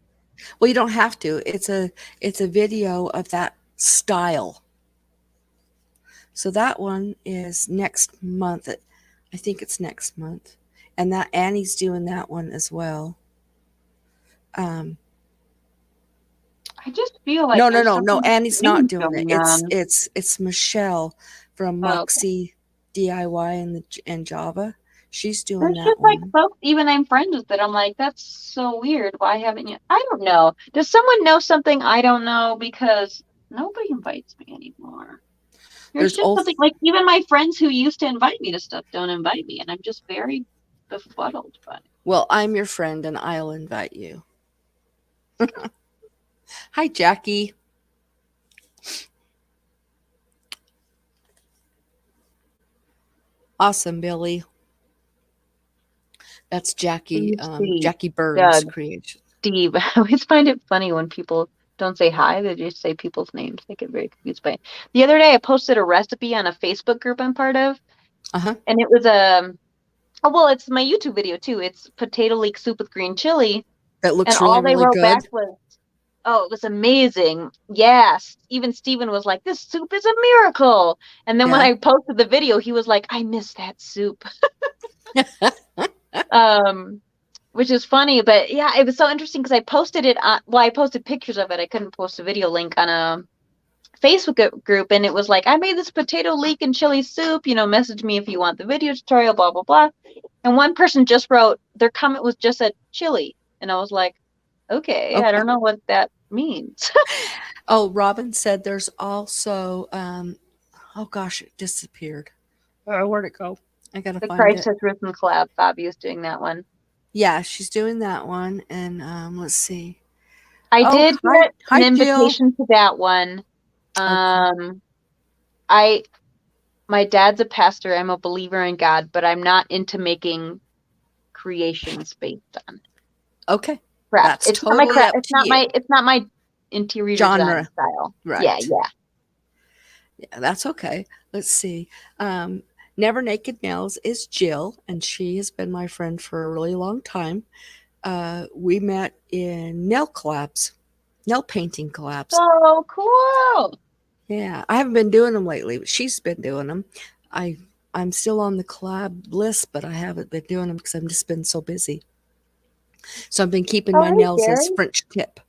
Well, you don't have to. It's a video of that style. So that one is next month. I think it's next month. And that Annie's doing that one as well. Um, I just feel like no, no, there's no, no. something Annie's not strange doing it. going It's on. it's it's Michelle from Oh, okay. Moxie DIY and Java. She's doing There's that just like one. folks, even I'm friends with that. I'm like, that's so weird. Why haven't you? I don't know. Does someone know something I don't know? Because nobody invites me anymore. There's There's just old. something like even my friends who used to invite me to stuff don't invite me, and I'm just very befuddled by it. Well, I'm your friend, and I'll invite you. Hi, Jackie. Awesome, Billy. That's Jackie. Steve, Steve, Jackie Burns Doug, creation. Steve. I always find it funny when people don't say hi, they just say people's names. I get very confused by it. The other day I posted a recipe on a Facebook group I'm part of, Uh huh. and it was oh well, it's my YouTube video too. It's potato leek soup with green chili, That and looks really, all they really wrote back good. was, "Oh, it was amazing." Yes, even Steven was like, "This soup is a miracle." And then when Yeah. I posted the video, he was like, "I miss that soup." Um, which is funny, but yeah, it was so interesting because I posted it on, well, I posted pictures of it. I couldn't post a video link on a Facebook group, and it was like, I made this potato leek and chili soup, message me if you want the video tutorial, blah, blah, blah. And one person just wrote, their comment was just a chili. And I was like, okay, I Okay. don't know what that means. Oh, Robin said there's also. Oh gosh, it disappeared. Where'd it go? I gotta The find Christ it. Has Risen collab, Bobby is doing that one. Yeah, she's doing that one, and let's see. I Oh, did hi, get an hi, Jill. invitation to that one. Oh, cool. Um, I my dad's a pastor. I'm a believer in God, but I'm not into making creations based on Okay, craft. that's totally up to you. It's not my interior design Genre, style. Yeah, right? yeah. Yeah, that's okay. Let's see. Um, Never Naked Nails is Jill, and she has been my friend for a really long time. We met in nail collabs, nail painting collabs. So cool. Yeah, I haven't been doing them lately, but she's been doing them. I I'm still on the collab list, but I haven't been doing them because I've just been so busy. So I've been keeping Oh, my hey, nails as Jerry. French tip.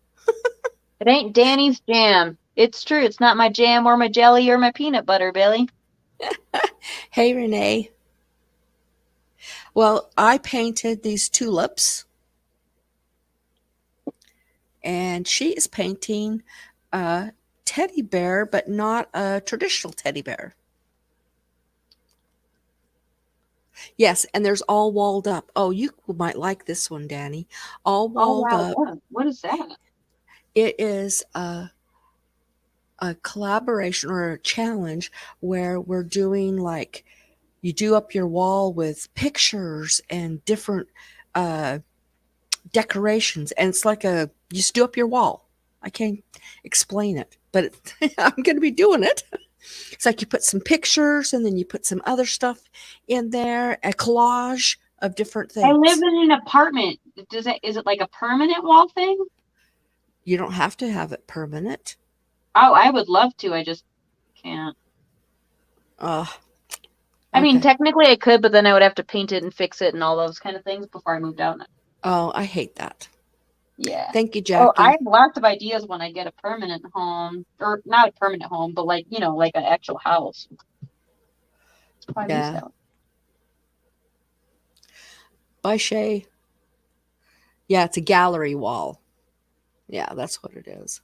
It ain't Danny's jam. It's true. It's not my jam or my jelly or my peanut butter, Billy. Hey, Renee. Well, I painted these tulips. and she is painting a teddy bear, but not a traditional teddy bear. Yes, and there's all walled up. Oh, you might like this one, Danny. All Oh walled wow, up. what is that? It is a collaboration or a challenge where we're doing like you do up your wall with pictures and different uh, decorations, and it's like a you just do up your wall. I can't explain it, but I'm going to be doing it. It's like you put some pictures and then you put some other stuff in there, a collage of different I live things. in an apartment. Is it like a permanent wall thing? You don't have to have it permanent. Oh, I would love to. I just can't. Uh, I mean, okay. technically I could, but then I would have to paint it and fix it and all those kind of things before I moved out. Oh, I hate that. Yeah. Thank you, Oh, I Jackie. have lots of ideas when I get a permanent home, or not a permanent home, but like, like an actual house. It's quite easy Yeah. out. Bye, Shay. Yeah, it's a gallery wall. Yeah, that's what it is.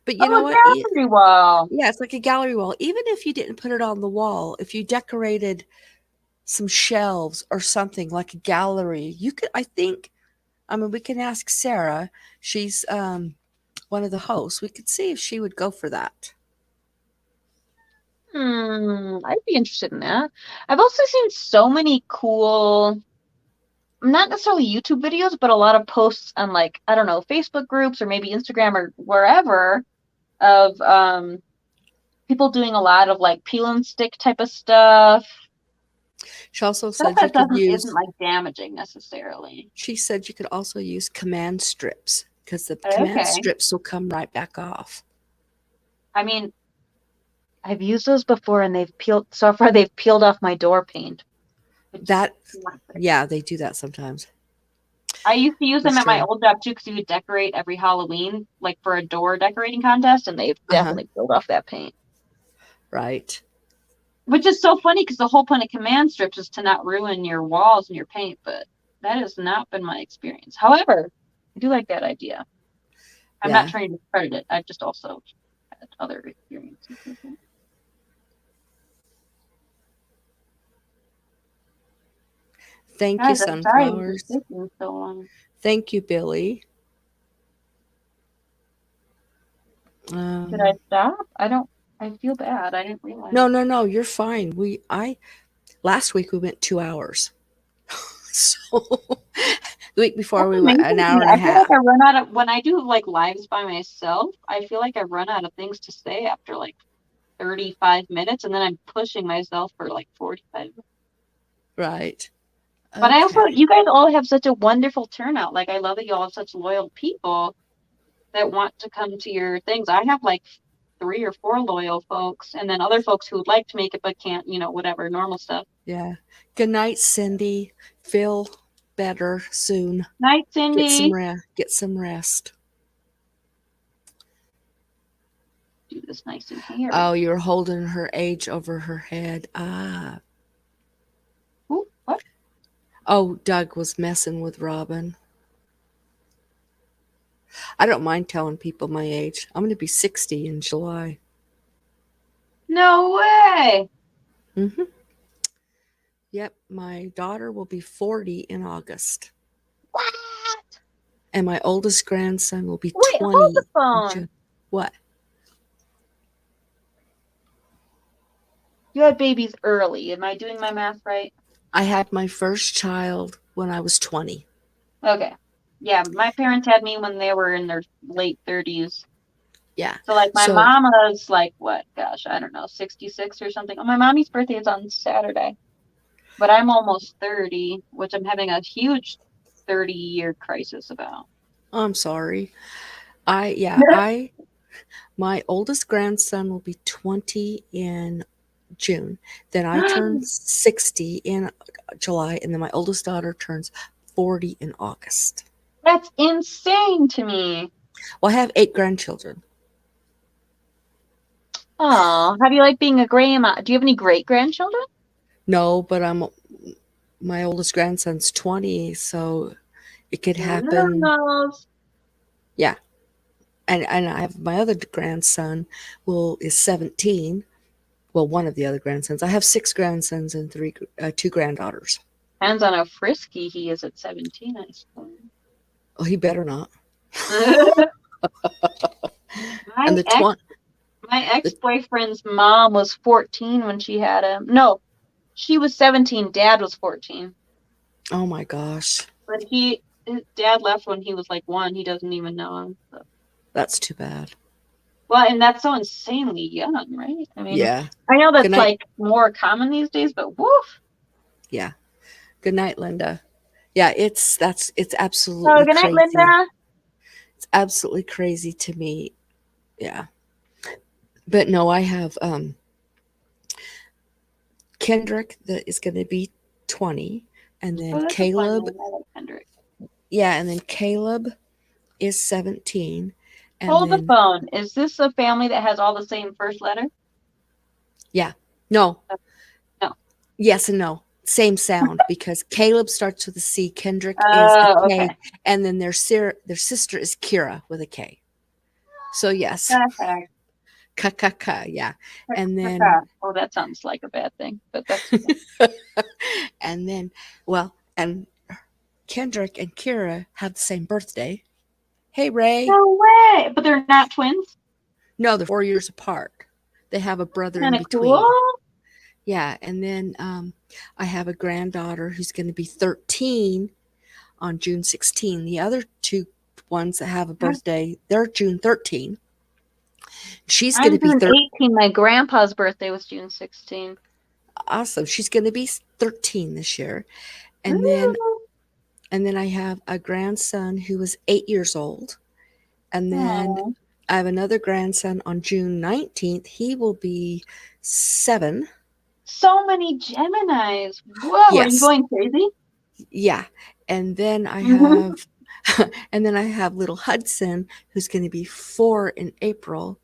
But you know Oh, a what? gallery wall. Yeah, it's like a gallery wall. Even if you didn't put it on the wall, if you decorated some shelves or something like a gallery, you could, I think, I mean, we can ask Sarah. She's one of the hosts. We could see if she would go for that. I'd be interested in that. I've also seen so many cool, not necessarily YouTube videos, but a lot of posts on like, I don't know, Facebook groups or maybe Instagram or wherever of people doing a lot of like peel and stick type of stuff. She also Stuff said you that could doesn't isn't use, like damaging necessarily. she said you could also use command strips because the command Okay. strips will come right back off. I mean, I've used those before and so far they've peeled off my door paint. It's That, not great. yeah, they do that sometimes I used to use for them at my sure. old job too because you would decorate every Halloween, like for a door decorating contest, and they've Uh huh. definitely peeled off that paint. Right. Which is so funny because the whole point of command strips is to not ruin your walls and your paint, but that has not been my experience. However, I do like that idea. I'm not Yeah. trying to discredit it. I've just also had other experiences with it. Thank you, Guys, I'm sorry this is sunflowers. taking so long. Thank you, Billy. Should I Um, stop? I feel bad. I didn't realize. no, no, no. You're fine. Last week we went 2 hours. So the week before That's we went an amazing to hour me. and a I feel like half. I run out of, when I do like lives by myself, I feel like I run out of things to say after like 35 minutes and then I'm pushing myself for like 45. Right. But I also, Okay. you guys all have such a wonderful turnout. Like, I love that you all have such loyal people that want to come to your things. I have like 3 or 4 loyal folks, and then other folks who would like to make it but can't, whatever, normal stuff. Yeah. Good night, Cindy. Feel better soon. Night, Cindy. Get some rest. Do this nice in here. Oh, you're holding her age over her head. Ah. Ooh, what? Oh, Doug was messing with Robin. I don't mind telling people my age. I'm going to be 60 in July. No way. Mm-hmm. Yep, my daughter will be 40 in August. What? And my oldest grandson will be Wait, hold the 20 in phone. June. What? You had babies early. Am I doing my math right? I had my first child when I was 20. Okay. Yeah, my parents had me when they were in their late 30s. Yeah. So, like, my So, mom was like, what? Gosh, I don't know, 66 or something. Oh, my mommy's birthday is on Saturday. But I'm almost 30, which I'm having a huge 30-year crisis about. I'm sorry. I my oldest grandson will be 20 in June. Then I turn 60 in July, and then my oldest daughter turns 40 in August. That's insane to me. Well, I have 8 grandchildren. Oh, how do you like being a grandma? Do you have any great grandchildren? No, but my oldest grandson's 20, so it could You never happen. knows. Yeah. And I have my other grandson is 17. Well, one of the other grandsons. I have 6 grandsons and 2 granddaughters. Depends on how frisky he is at 17, I suppose. Oh, he better not. my And the ex 20, my the ex-boyfriend's mom was 14 when she had him. No, she was 17, dad was 14. oh my gosh, But his dad left when he was like 1. He doesn't even know him. So. that's too bad. Well, and that's so insanely young, right? I mean, Yeah. I know Good that's night. like more common these days, but woof. Yeah. Good night, Linda. Yeah, it's Oh, absolutely good night, crazy. Linda. It's absolutely crazy to me. Yeah. But no, I have Kendrick that is going to be 20, and then Oh, that's a fun Caleb. name. I like Kendrick. Yeah, and then Caleb is 17, and Hold the then phone. Is this a family that has all the same first letter? yeah. No. No. Yes and no. Same sound because Caleb starts with a C, Kendrick is a Oh, K, okay. and then their sister is Kira with a K. So yes, The heck? ka, yeah. And then Oh, that sounds like a bad thing, but that's and then well, and Kendrick and Kira have the same birthday. Hey Ray. no way. But they're not twins. No, they're 4 years apart. They have a brother in Kind of cool. between. Yeah, and then I have a granddaughter who's going to be 13 on June 16. The other 2 ones that have a birthday, they're June 13. She's going I'm to be June 18. My grandpa's birthday was June 16. awesome. She's going to be 13 this year. And then I have a grandson who was 8 years old. And then Oh, I have another grandson on June 19th. He will be 7. so many Geminis. Whoa, are you Yes. going crazy? Yeah. And then I Mhm. have little Hudson who's going to be 4 in April.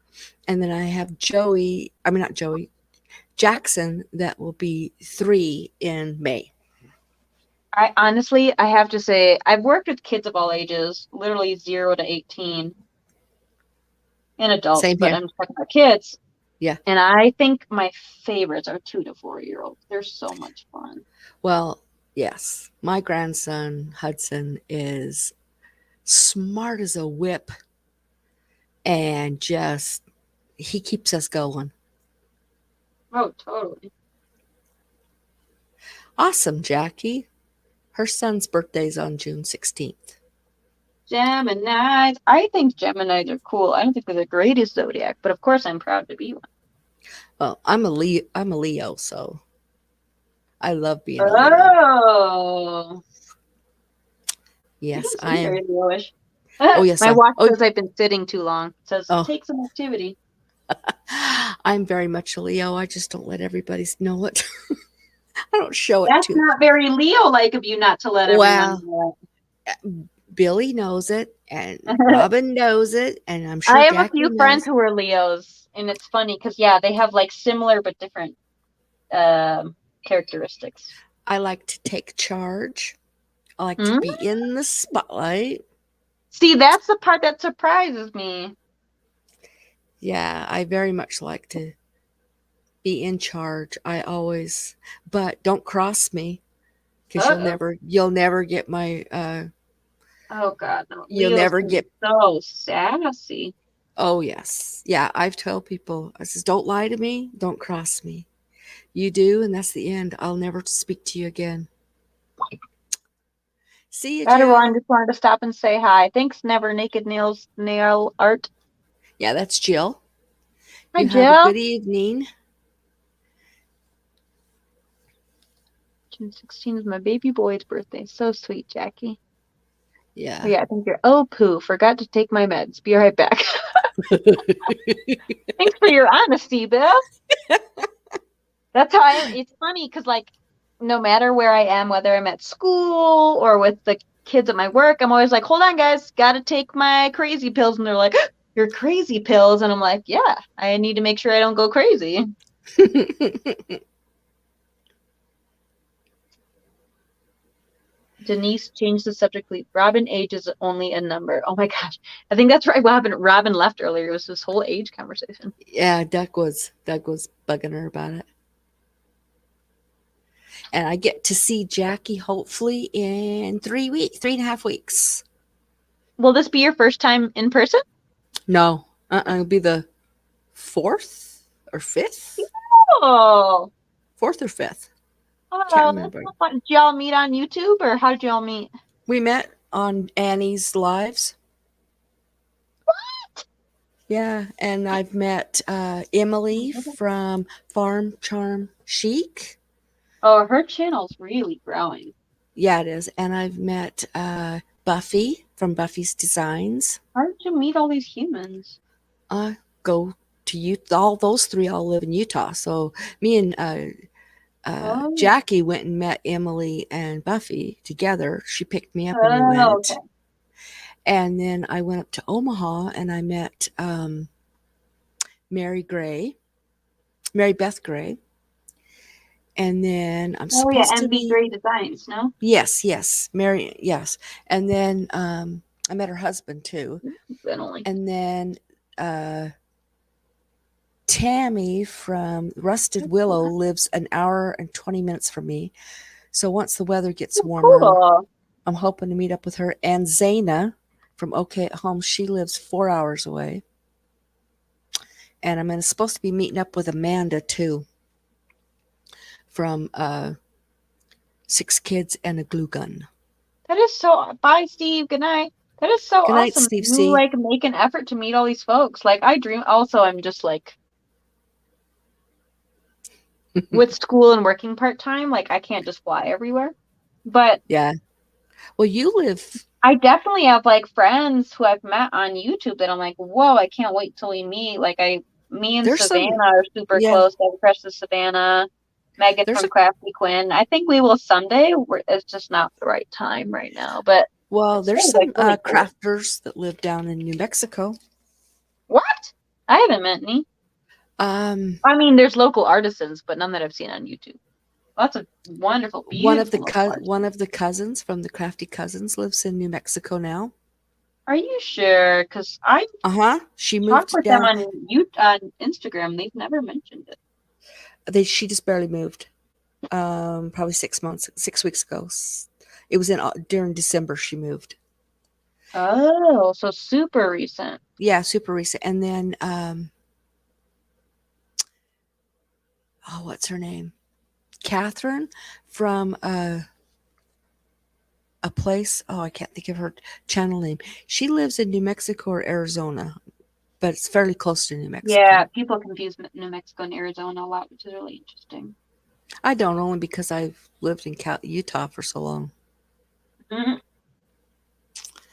And then I have not Joey, Jackson that will be 3 in May. I honestly, I have to say, I've worked with kids of all ages, literally 0 to 18, and adults, Same but here. I'm talking about kids. Yeah. And I think my favorites are 2 to 4-year-olds. They're so much fun. Well, yes. My grandson Hudson is smart as a whip and just he keeps us going. Oh, totally. Awesome, Jackie. Her son's birthday's on June 16th. Geminis. I think Geminis are cool. I don't think they're the greatest zodiac, but of course I'm proud to be one. Well, I'm a Leo, so I love being a Leo. Oh, you Yes, don't I seem am. very Leo-ish. Oh yes, My watch oh says I've been sitting too long. It says oh. take some activity. I'm very much a Leo. I just don't let everybody know it. I don't show it That's too. not very Leo-like of you not to let everyone Well, know Billy knows it, and it. Robin knows it, and I'm sure I have a Jackie few friends knows. who are Leos, and it's funny because yeah, they have like similar but different characteristics. I like to take charge. I like to Hmm? be in the spotlight. See, that's the part that surprises me. Yeah, I very much like to be in charge. I always, but don't cross me because Uh-oh. you'll never get Oh God, no. you'll Leos never can be get. so sassy. Oh yes, yeah. I've told people, I says, don't lie to me, don't cross me. You do, and that's the end. I'll never speak to you again. See you, Everyone Jill. just wanted to stop and say hi. Thanks, Never Naked Nails Nail Art. Yeah, that's Jill. Hi, You have a Jill. good evening. June 16th is my baby boy's birthday. So sweet, Jackie. Oh Yeah. yeah, I think you're. Oh poo, forgot to take my meds. Be right back. Thanks for your honesty, Bill. That's how I am. It's funny because like no matter where I am, whether I'm at school or with the kids at my work, I'm always like, hold on, guys, gotta take my crazy pills. And they're like, your crazy pills. And I'm like, yeah, I need to make sure I don't go crazy. Denise changed the subject. Please. Robin age is only a number. Oh my gosh. I think that's right. Robin left earlier. It was this whole age conversation. Yeah, Doug was bugging her about it. And I get to see Jackie hopefully in 3 weeks, 3.5 weeks. Will this be your first time in person? No, it'll be the fourth or fifth, Oh, fourth or fifth. Can't oh, that's remember. so fun. Did y'all meet on YouTube or how did y'all meet? We met on Annie's lives. Yeah, and I've met Emily from Farm Charm Chic. Oh, her channel's really growing. Yeah, it is. And I've met Buffy from Buffy's Designs. How did you meet all these humans? Go to Utah. All those three all live in Utah. So me and Oh, Jackie went and met Emily and Buffy together. She picked me up and we oh, went. okay. And then I went up to Omaha and I met Mary Gray, Mary Beth Gray. And then I'm Oh yeah, supposed to MB be, Gray Designs, no? yes, Mary, yes. And then I met her husband too. Then only. And then Tammy from Rusted Willow lives an hour and 20 minutes from me. So once the weather gets warmer, Cool. I'm hoping to meet up with her. And Zaina from OK at Home, she lives 4 hours away. And I'm supposed to be meeting up with Amanda too from Six Kids and a Glue Gun. That is so. Bye, Steve. Good night. That is so Good night, awesome. Steve You C. like make an effort to meet all these folks. Like I dream. Also, I'm just like with school and working part time. Like I can't just fly everywhere. But Yeah. Well, you live. I definitely have like friends who I've met on YouTube that I'm like, whoa, I can't wait till we meet. Me and There's some. Savannah are super Yeah. close. I have a crush with Savannah. Megan There's from a. Crafty Quinn. I think we will someday. It's just not the right time right now. But Well, it's there's still like some really cool. crafters that live down in New Mexico. What? I haven't met any. Um, I mean, there's local artisans, but none that I've seen on YouTube. Lots of wonderful, beautiful local one artisans. of the cousins from the Crafty Cousins lives in New Mexico now. Are you sure? Because I She talk moved with them down. on Instagram. They've never mentioned it. She just barely moved. Probably 6 weeks ago. It was in during December she moved. Oh, so super recent. Yeah, super recent. And then what's her name? Catherine from a place. Oh, I can't think of her channel name. She lives in New Mexico or Arizona, but it's fairly close to New Yeah, Mexico. people confuse New Mexico and Arizona a lot, which is really interesting. I don't, only because I've lived in Utah for so long. Mhm.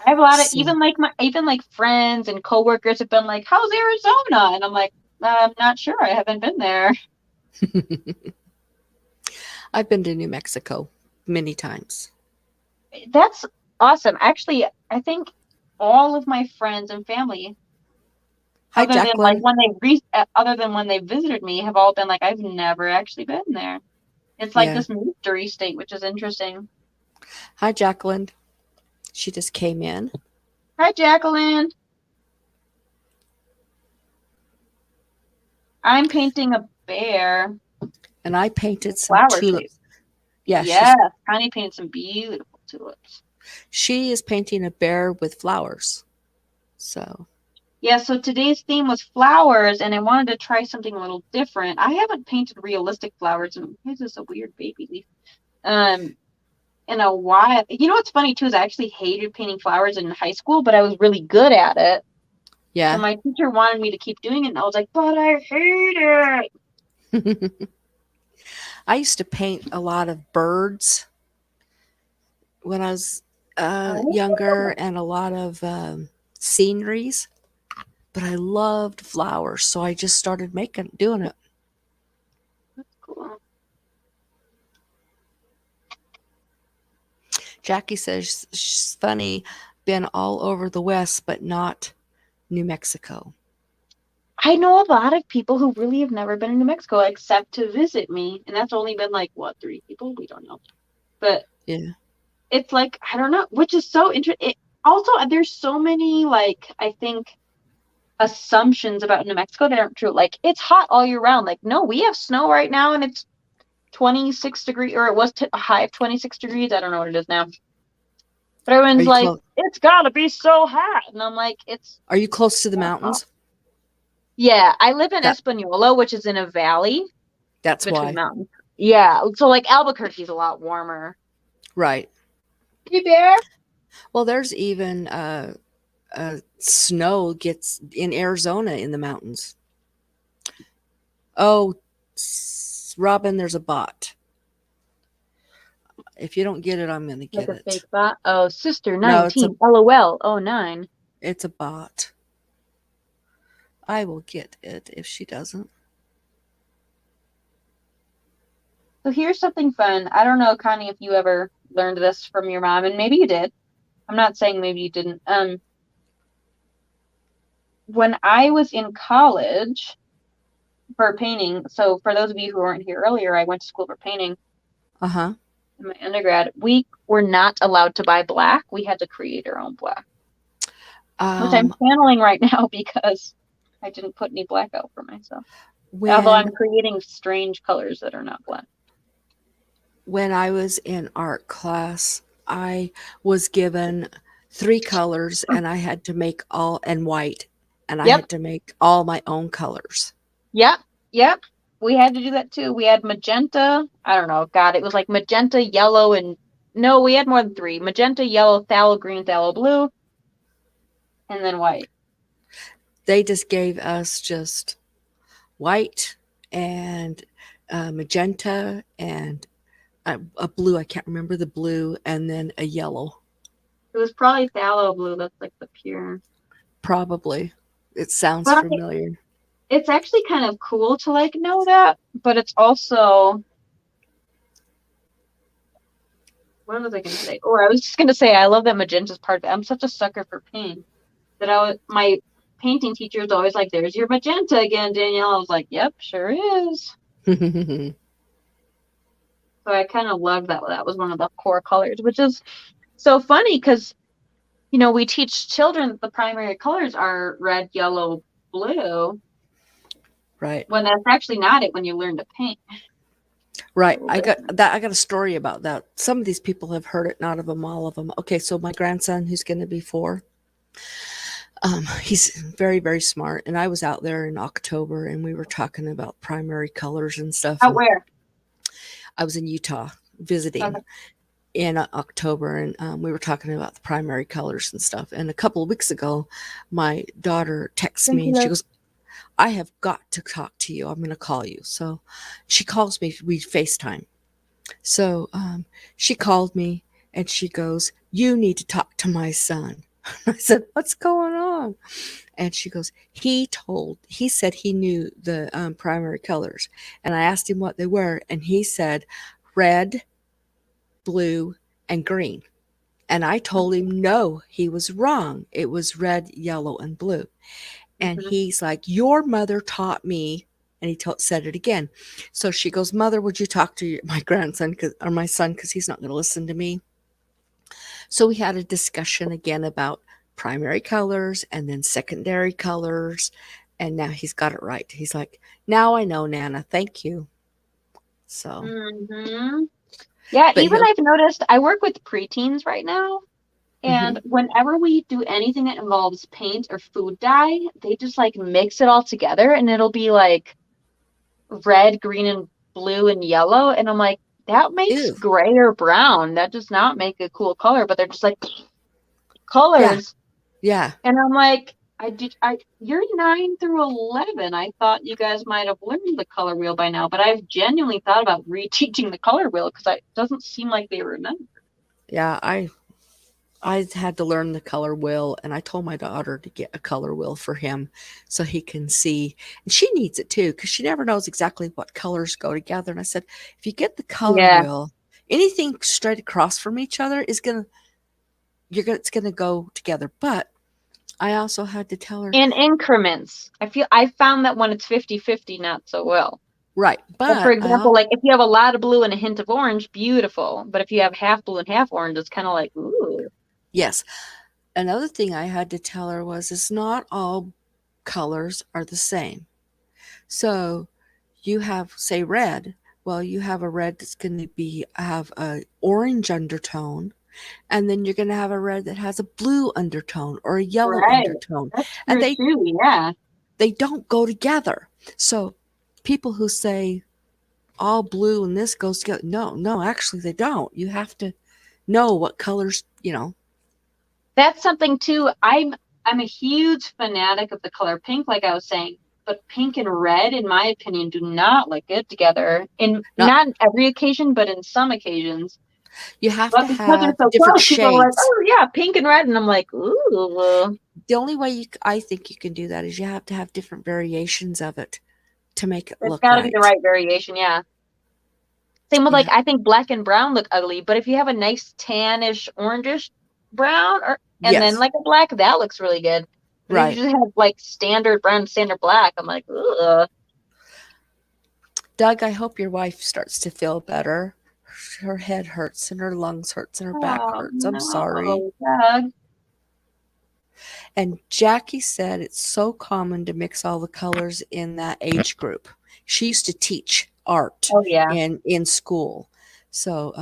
I have a lot of So, even like friends and coworkers have been like, "How's Arizona?" And I'm like, "I'm not sure. I haven't been there." I've been to New Mexico many times. That's awesome. Actually, I think all of my friends and family, Hi, Jacqueline. other than when they visited me, have all been like, "I've never actually been there." It's like Yeah. this mystery state, which is interesting. Hi, Jacqueline. She just came in. Hi, Jacqueline. I'm painting a bear. And I painted some Flower shape. tulips. Yeah, Yes, Connie painted some beautiful tulips. she is painting a bear with flowers. So Yeah, so today's theme was flowers, and I wanted to try something a little different. I haven't painted realistic flowers, and this is a weird baby leaf. In a while. You know what's funny too is I actually hated painting flowers in high school, but I was really good at it. So yeah. my teacher wanted me to keep doing it, and I was like, but I hate it. I used to paint a lot of birds when I was younger Oh, and a lot of sceneries, but I loved flowers, so I just started doing it. that's cool. Jackie says she's funny, been all over the West, but not New Mexico. I know a lot of people who really have never been to New Mexico except to visit me, and that's only been like what, 3 people? We don't know. But Yeah. it's like, I don't know, which is so interesting. Also, there's so many, like, I think, assumptions about New Mexico that aren't true. Like, it's hot all year round. Like, no, we have snow right now and it's 26 degrees, or it was a high of 26 degrees. I don't know what it is now. But Are everyone's you like, close? it's gotta be so hot. And I'm like, it's Are you close to the not hot. mountains? Yeah, I live in That Espanola, which is in a valley that's between why. mountains. Yeah, so like Albuquerque's a lot warmer. Right. Hey, Bear. Well, there's even snow gets in Arizona in the mountains. Oh, Robin, there's a bot. If you don't get it, I'm going to Like get a it. fake bot. Oh, Sister No, it's a 19, LOL, oh 09. it's a bot. I will get it if she doesn't. So here's something fun. I don't know, Connie, if you ever learned this from your mom, and maybe you did. I'm not saying maybe you didn't. When I was in college for painting, so for those of you who weren't here earlier, I went to school for painting Uh huh. in my undergrad. We were not allowed to buy black. We had to create our own black, which I'm Um, channeling right now because I didn't put any black out for myself. Although when I'm creating strange colors that are not black. when I was in art class, I was given three colors, and I had to make all and white, and I Yep, had to make all my own colors. yep, yep. We had to do that too. We had magenta. I don't know. God, it was like magenta, yellow, and no, we had more than three. Magenta, yellow, phthalo green, phthalo blue, and then white. They just gave us just white and magenta and a blue. I can't remember the blue, and then a yellow. It was probably phthalo blue. That's like the pure. Probably. It sounds But familiar. it's actually kind of cool to like know that. But it's also, what was I gonna say? Oh, I was just gonna say I love that magenta's part of it. I'm such a sucker for paint that my painting teacher was always like, "There's your magenta again, Danielle." I was like, "Yep, sure is." So I kind of loved that. That was one of the core colors, which is so funny because we teach children that the primary colors are red, yellow, blue, Right. when that's actually not it when you learn to paint. A Right. little I got different. that. I got a story about that. Some of these people have heard it, not of them, all of them. Okay, so my grandson, who's going to be 4, he's very, very smart. And I was out there in October, and we were talking about primary colors and stuff. Out And where? I was in Utah Okay. visiting in October, and we were talking about the primary colors and stuff. And a couple of weeks ago, my daughter texts Thank me, you, and she love. goes, "I have got to talk to you. I'm going to call you." So she calls me. We FaceTime. So she called me, and she goes, "You need to talk to my son." I said, "What's going on?" And she goes, he said he knew the primary colors. And I asked him what they were, and he said red, blue, and green. And I told him no, he was wrong. It was red, yellow, and blue. And Mm-hmm. he's like, "Your mother taught me." And he said it again. So she goes, "Mother, would you talk to my grandson or my son, because he's not going to listen to me?" So we had a discussion again about primary colors and then secondary colors. And now he's got it right. He's like, "Now I know, Nana. Thank you." So, Mm-hmm. Yeah, but even he'll, I've noticed I work with preteens right now, mm-hmm, and whenever we do anything that involves paint or food dye, they just like mix it all together and it'll be like red, green, and blue and yellow. And I'm like, that makes ew. gray or brown. That does not make a cool color, but they're just like Yeah, colors. yeah, And I'm like, you're 9 through 11. I thought you guys might have learned the color wheel by now, but I've genuinely thought about reteaching the color wheel because it doesn't seem like they remember. yeah. I had to learn the color wheel, and I told my daughter to get a color wheel for him so he can see. And she needs it too, because she never knows exactly what colors go together. And I said, if you get the color Yeah. wheel, anything straight across from each other is gonna it's gonna go together. But I also had to tell her, In increments. I found that when it's 50-50, not so well. Right. But for But example, like if you have a lot of blue and a hint of orange, beautiful. But if you have half blue and half orange, it's kind of like, ooh. yes, another thing I had to tell her was it's not all colors are the same. So you have, say, red. Well, you have a red that's going to be have a orange undertone, and then you're going to have a red that has a blue undertone or a yellow Right. undertone, That's and true too. Yeah. they don't go together. So people who say all blue and this goes together, no, no, actually they don't. You have to know what colors, you know. That's something too. I'm a huge fanatic of the color pink, like I was saying. But pink and red, in my opinion, do not look good together. In Not not in every occasion, but in some occasions. you have to But because they're have so different close, people are like, shades. "Oh yeah, pink and red," and I'm like, "Ooh." The only way I think you can do that is you have to have different variations of it to make it It's look got to be the right. right variation, yeah. Same with like Yeah. I think black and brown look ugly, but if you have a nice tannish orangish brown or and then Yes. like a black, that looks really good. But if you Right. just have like standard brown, standard black, I'm like, ugh. Doug, I hope your wife starts to feel better. Her head hurts and her lungs hurts and her back Oh hurts. I'm sorry. no, Doug. And Jackie said it's so common to mix all the colors in that age group. She used to teach art Oh yeah. in school. So,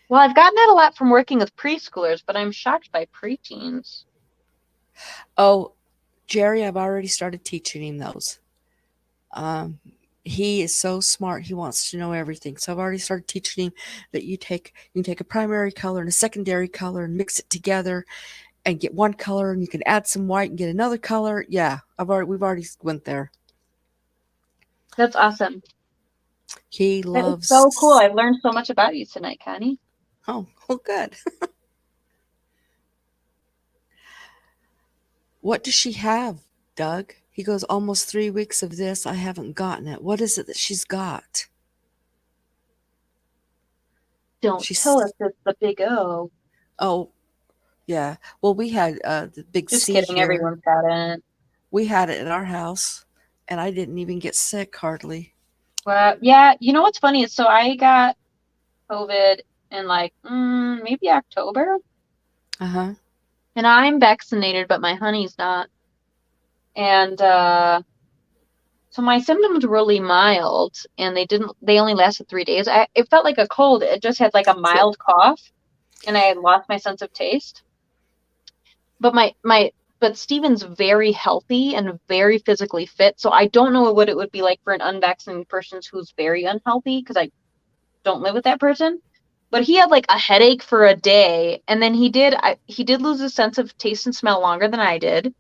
Well, I've gotten that a lot from working with preschoolers, but I'm shocked by preteens. oh, Jerry, I've already started teaching him those. Um, he is so smart. He wants to know everything. So I've already started teaching him that you can take a primary color and a secondary color and mix it together and get one color, and you can add some white and get another color. Yeah, we've already went there. That's awesome. He That is so cool. loves. I've learned so much about you tonight, Connie. Oh, well, good. What does she have, Doug? He goes, almost 3 weeks of this. I haven't gotten it. What is it that she's got? Don't tell us She's, it's the big O. oh, yeah. Well, we had the big Just C kidding. here. Everyone's got it. We had it at our house, and I didn't even get sick hardly. Well, yeah. You know what's funny is so I got COVID in like maybe October, Uh huh. and I'm vaccinated, but my honey's not. And so my symptoms were really mild, and they only lasted 3 days. It felt like a cold. It just had like a Sure. mild cough, and I had lost my sense of taste. But but Steven's very healthy and very physically fit, so I don't know what it would be like for an unvaccinated person who's very unhealthy because I don't live with that person. But he had like a headache for a day, and then he did lose his sense of taste and smell longer than I did.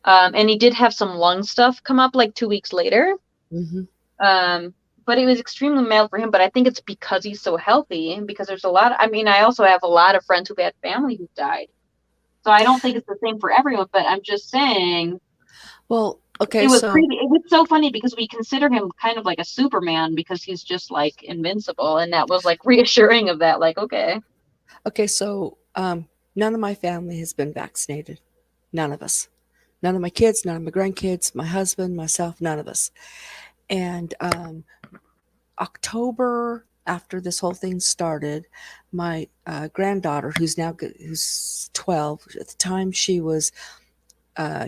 And he did have some lung stuff come up like 2 weeks later. Mm-hmm. Um, but it was extremely mild for him. But I think it's because he's so healthy. Because there's a lot. I mean, I also have a lot of friends who've had family who died. So I don't think it's the same for everyone. But I'm just saying Well, okay, it was so creepy. It was so funny because we consider him kind of like a Superman because he's just like invincible, and that was like reassuring of that. Like, okay, none of my family has been vaccinated. None of us. None of my kids, none of my grandkids, my husband, myself, none of us. And October, after this whole thing started, my granddaughter, who's 12, at the time she was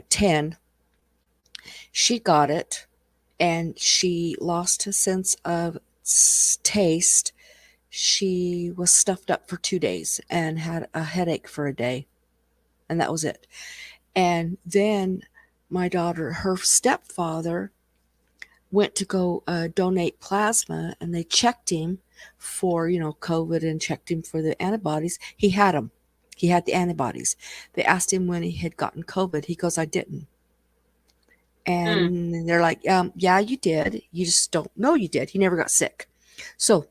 10, she got it, and she lost a sense of taste. She was stuffed up for 2 days and had a headache for a day, and that was it. And then my daughter, her stepfather, went to go donate plasma, and they checked him for COVID and checked him for the antibodies. He had them. He had the antibodies. They asked him when he had gotten COVID. He goes, I didn't. hmm. And they're like, yeah, you did. You just don't know you did. He never got sick. So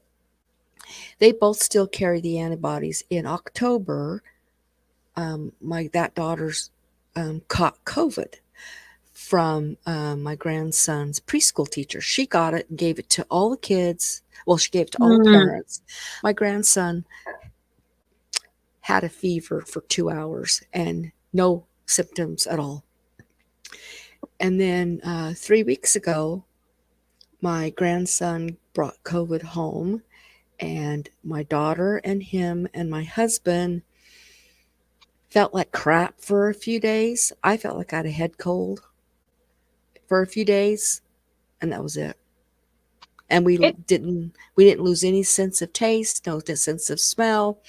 they both still carry the antibodies. In October, my that daughter's caught COVID from my grandson's preschool teacher. She got it and gave it to all the kids. Well, she gave it to all the Mm. parents. My grandson had a fever for 2 hours and no symptoms at all. And then 3 weeks ago, my grandson brought COVID home, and my daughter and him and my husband felt like crap for a few days. I felt like I had a head cold for a few days, and that was it. And It we didn't lose any sense of taste, no sense of smell.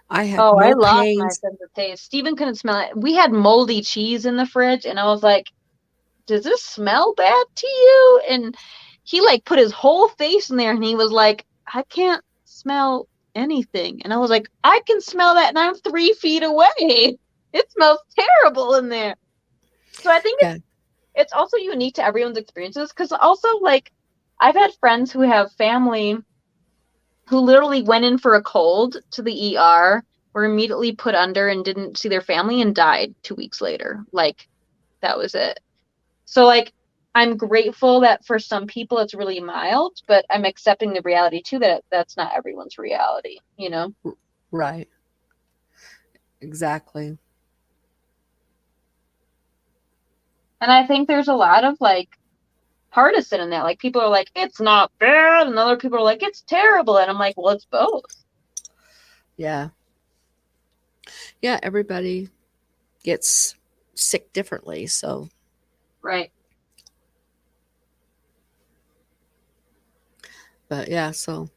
I had Oh, I no lost my pains. sense of taste. Steven couldn't smell it. We had moldy cheese in the fridge, and I was like, does this smell bad to you? And he like put his whole face in there and he was like, I can't smell anything. And I was like, I can smell that and I'm 3 feet away. It smells terrible in there. So I think Yeah, it's also unique to everyone's experiences because also like I've had friends who have family who literally went in for a cold to the ER, were immediately put under and didn't see their family and died 2 weeks later. Like that was it. So like I'm grateful that for some people it's really mild, but I'm accepting the reality too that that's not everyone's reality, you know? right. Exactly. And I think there's a lot of like partisan in that. Like people are like, it's not bad, and other people are like, it's terrible. And I'm like, well, it's both. Yeah. Yeah, everybody gets sick differently, so Right. but yeah, so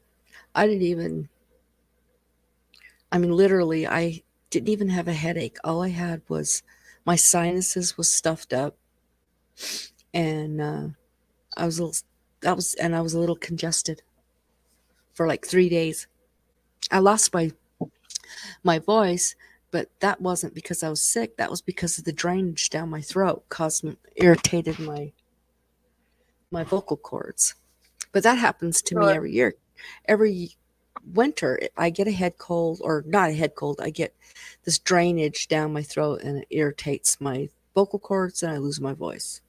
I didn't even I mean literally I didn't even have a headache. All I had was my sinuses was stuffed up, and I was a little I was a little congested for like 3 days. I lost my voice, but that wasn't because I was sick. That was because of the drainage down my throat irritated my vocal cords. But that happens to me Sure. every year. Every winter, I get a head cold, or not a head cold. I get this drainage down my throat, and it irritates my vocal cords, and I lose my voice.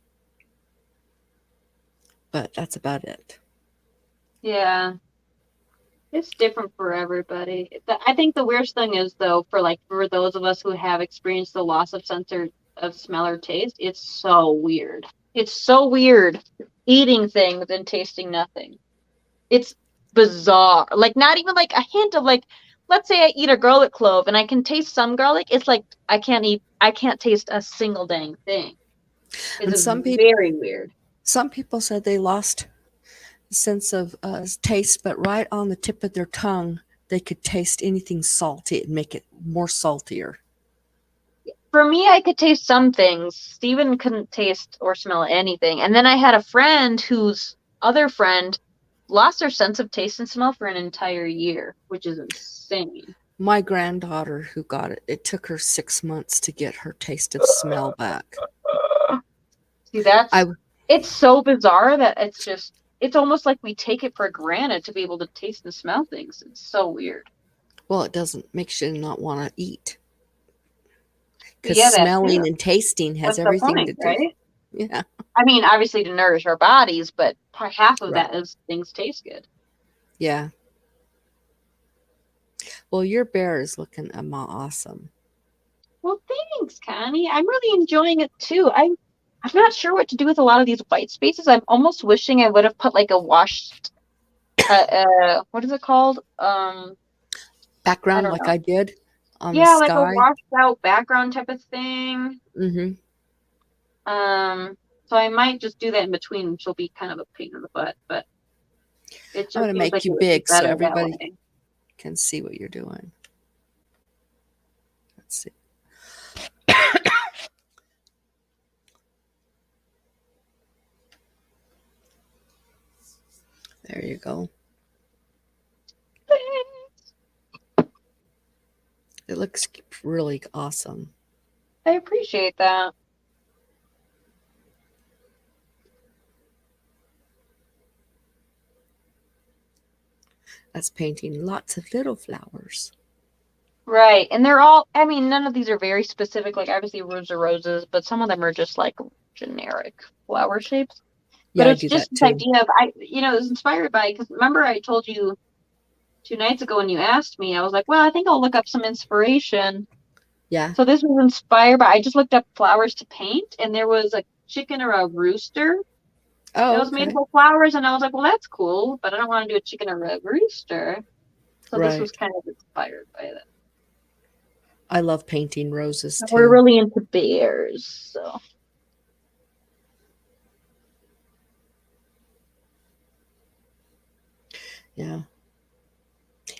But that's about it. Yeah. It's different for everybody. I think the weirdest thing is though, for like for those of us who have experienced the loss of sensor of smell or taste, it's so weird. It's so weird eating things and tasting nothing. It's bizarre. Like not even like a hint of like, let's say I eat a garlic clove and I can taste some garlic. It's like I can't taste a single dang thing. It's And very weird. some people said they lost the sense of taste, but right on the tip of their tongue, they could taste anything salty and make it more saltier. For me, I could taste some things. Steven couldn't taste or smell anything. And then I had a friend whose other friend lost their sense of taste and smell for an entire year, which is insane. My granddaughter who got it, it took her 6 months to get her taste of smell back. See, I it's so bizarre that it's almost like we take it for granted to be able to taste and smell things. It's so weird. Well, it doesn't makes you not want to eat because Yeah, that too. smelling and tasting has What's the everything to point, do. right? Yeah, I mean, obviously to nourish our bodies, but half of right. that is things taste good. Yeah. Well, your bear is looking awesome. Well, thanks, Connie. I'm really enjoying it too. I'm not sure what to do with a lot of these white spaces. I'm almost wishing I would have put like a washed what is it called? I Background don't like know. I did on the Yeah, like a sky. washed out background type of thing. Mm-hmm. So I might just do that in between, which will be kind of a pain in the butt, but it I'm just going to seems make like you it would be big so better that everybody way. can see what you're doing. Let's see. There you go. It looks really awesome. I appreciate that. That's painting lots of little flowers. Right. And they're all, I mean, none of these are very specific. Like, obviously, roses are roses, but some of them are just like generic flower shapes. But Yeah, I it's do just that this too. idea of, it was inspired by, because remember I told you 2 nights ago when you asked me, I was like, well, I think I'll look up some inspiration. Yeah. So this was inspired by, I just looked up flowers to paint, and there was a chicken or a rooster It Oh, was made okay. of flowers, and I was like, well, that's cool, but I don't want to do a chicken or a rooster. So this was Right. kind of inspired by that. I love painting roses We're too. really into bears, so Yeah.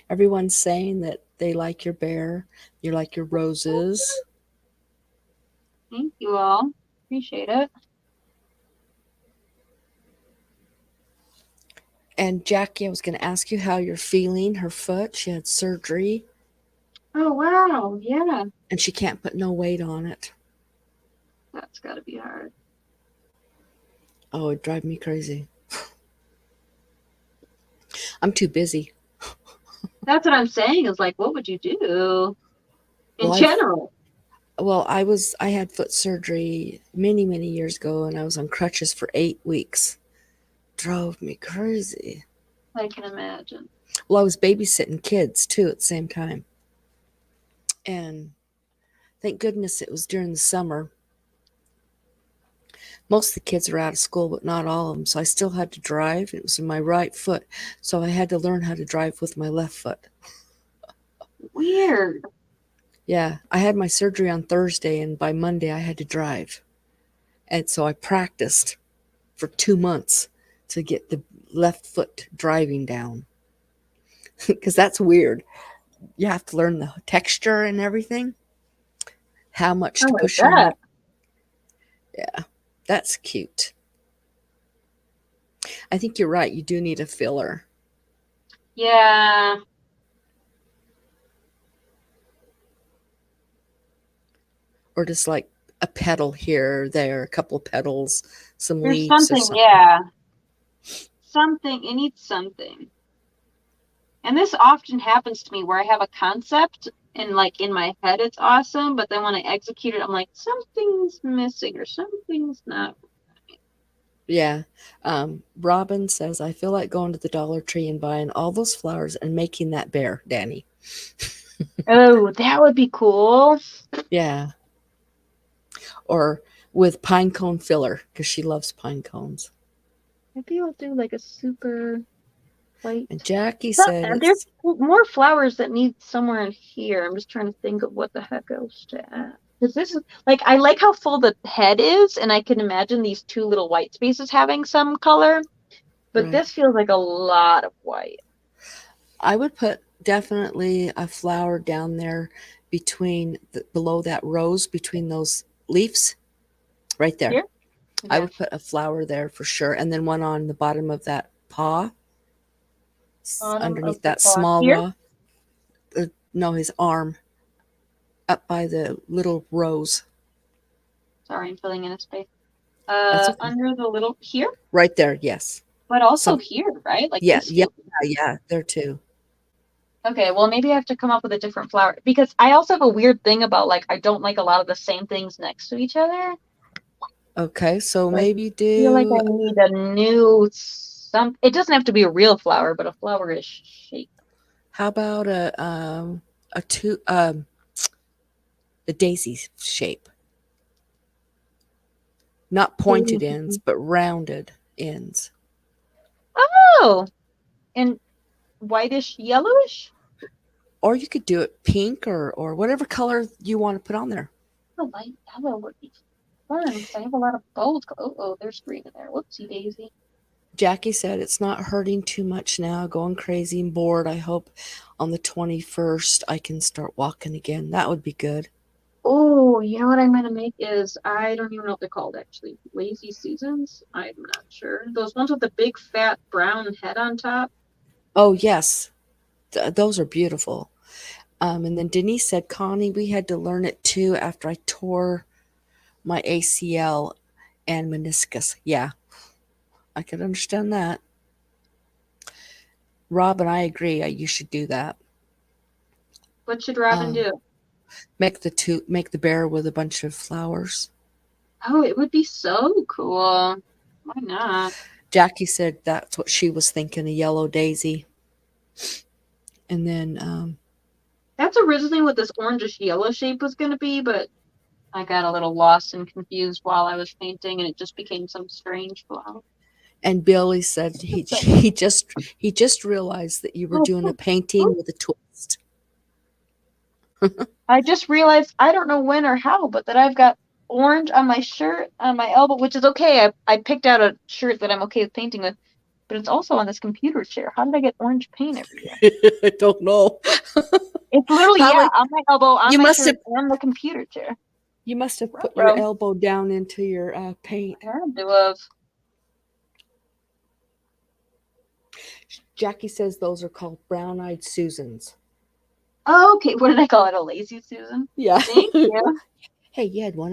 Everyone's saying that they like your bear, you like your roses. thank you all. Appreciate it. And Jackie, I was going to ask you how you're feeling. Her foot, she had surgery Oh wow, yeah, and she can't put no weight on it. that's got to be hard. Oh, it'd drive me crazy. I'm too busy. That's what I'm saying. Is like, what would you do in Well, I've general? I had foot surgery many, many years ago and I was on crutches for 8 weeks. Drove me crazy. I can imagine. Well, I was babysitting kids too at the same time. And thank goodness it was during the summer. Most of the kids were out of school, but not all of them. So I still had to drive. It was in my right foot. So I had to learn how to drive with my left foot. Weird. Yeah, I had my surgery on Thursday, and by Monday I had to drive. And so I practiced for 2 months to get the left foot driving down. Because that's weird. You have to learn the texture and everything, how much I to like push on that. it. Yeah, that's cute. I think you're right. You do need a filler. Yeah. Or just like a petal here or there, a couple of petals, some There's leaves or something, something. yeah. Something, it needs something. And this often happens to me where I have a concept and like in my head it's awesome, but then when I execute it, I'm like, something's missing or something's not. Yeah. Robin says, I feel like going to the Dollar Tree and buying all those flowers and making that bear, Danny. Oh, that would be cool. Yeah. Or with pine cone filler because she loves pine cones. Maybe I'll do like a super And white. Jackie said There's it's more flowers that need somewhere in here. I'm just trying to think of what the heck else to add. Because this is like, I like how full the head is, and I can imagine these two little white spaces having some color, but right. this feels like a lot of white. I would put definitely a flower down there below that rose, between those leaves, right there. Here? I Okay. would put a flower there for sure. And then one on the bottom of that paw, Bottom of underneath the that paw. small Here? raw. No, his arm, up by the little rose. Sorry, I'm filling in a space. That's okay. Under the little, here? Right there, yes. But also Some, here, right? Like yeah, this yeah, feels. yeah, there too. Okay, well, maybe I have to come up with a different flower because I also have a weird thing about like I don't like a lot of the same things next to each other. Okay, so So I maybe feel like do, I need a new some. It doesn't have to be a real flower, but a flowerish shape. how about a two, the daisy shape? Not pointed ends, Mhm. but rounded ends. Oh, and whitish, yellowish. Or you could do it pink or whatever color you want to put on there. A light yellow would be fun because I have a lot of bold. Oh, there's green in there. Whoopsie daisy. Jackie said it's not hurting too much now, going crazy and bored. I hope on the 21st I can start walking again. That would be good. Oh, you know what I'm gonna make is I don't even know what they're called actually. Lazy Susans? I'm not sure. Those ones with the big fat brown head on top. Oh, yes. Those are beautiful. And then Denise said, Connie, we had to learn it too after I tore my ACL and meniscus. Yeah, I could understand that. Rob and I agree. You should do that. What should Robin Um, do? make the bear with a bunch of flowers. Oh, it would be so cool. Why not? Jackie said that's what she was thinking, a yellow daisy. And then, That's originally what this orangish yellow shape was gonna be, but I got a little lost and confused while I was painting and it just became some strange flower. And Billy said he just realized that you were doing a painting with a twist. I just realized, I don't know when or how, but that I've got orange on my shirt, on my elbow, which is okay. I picked out a shirt that I'm okay with painting with, but it's also on this computer chair. How did I get orange paint everywhere? I don't know. It's literally, yeah, Probably on my elbow, on you my must shirt, have on the computer chair. put your Bro, elbow down into your paint. had to have. Jackie says those are called brown-eyed Susans. Oh, okay, what did I call it? A lazy Susan? Yeah. Thank you. Hey, you had one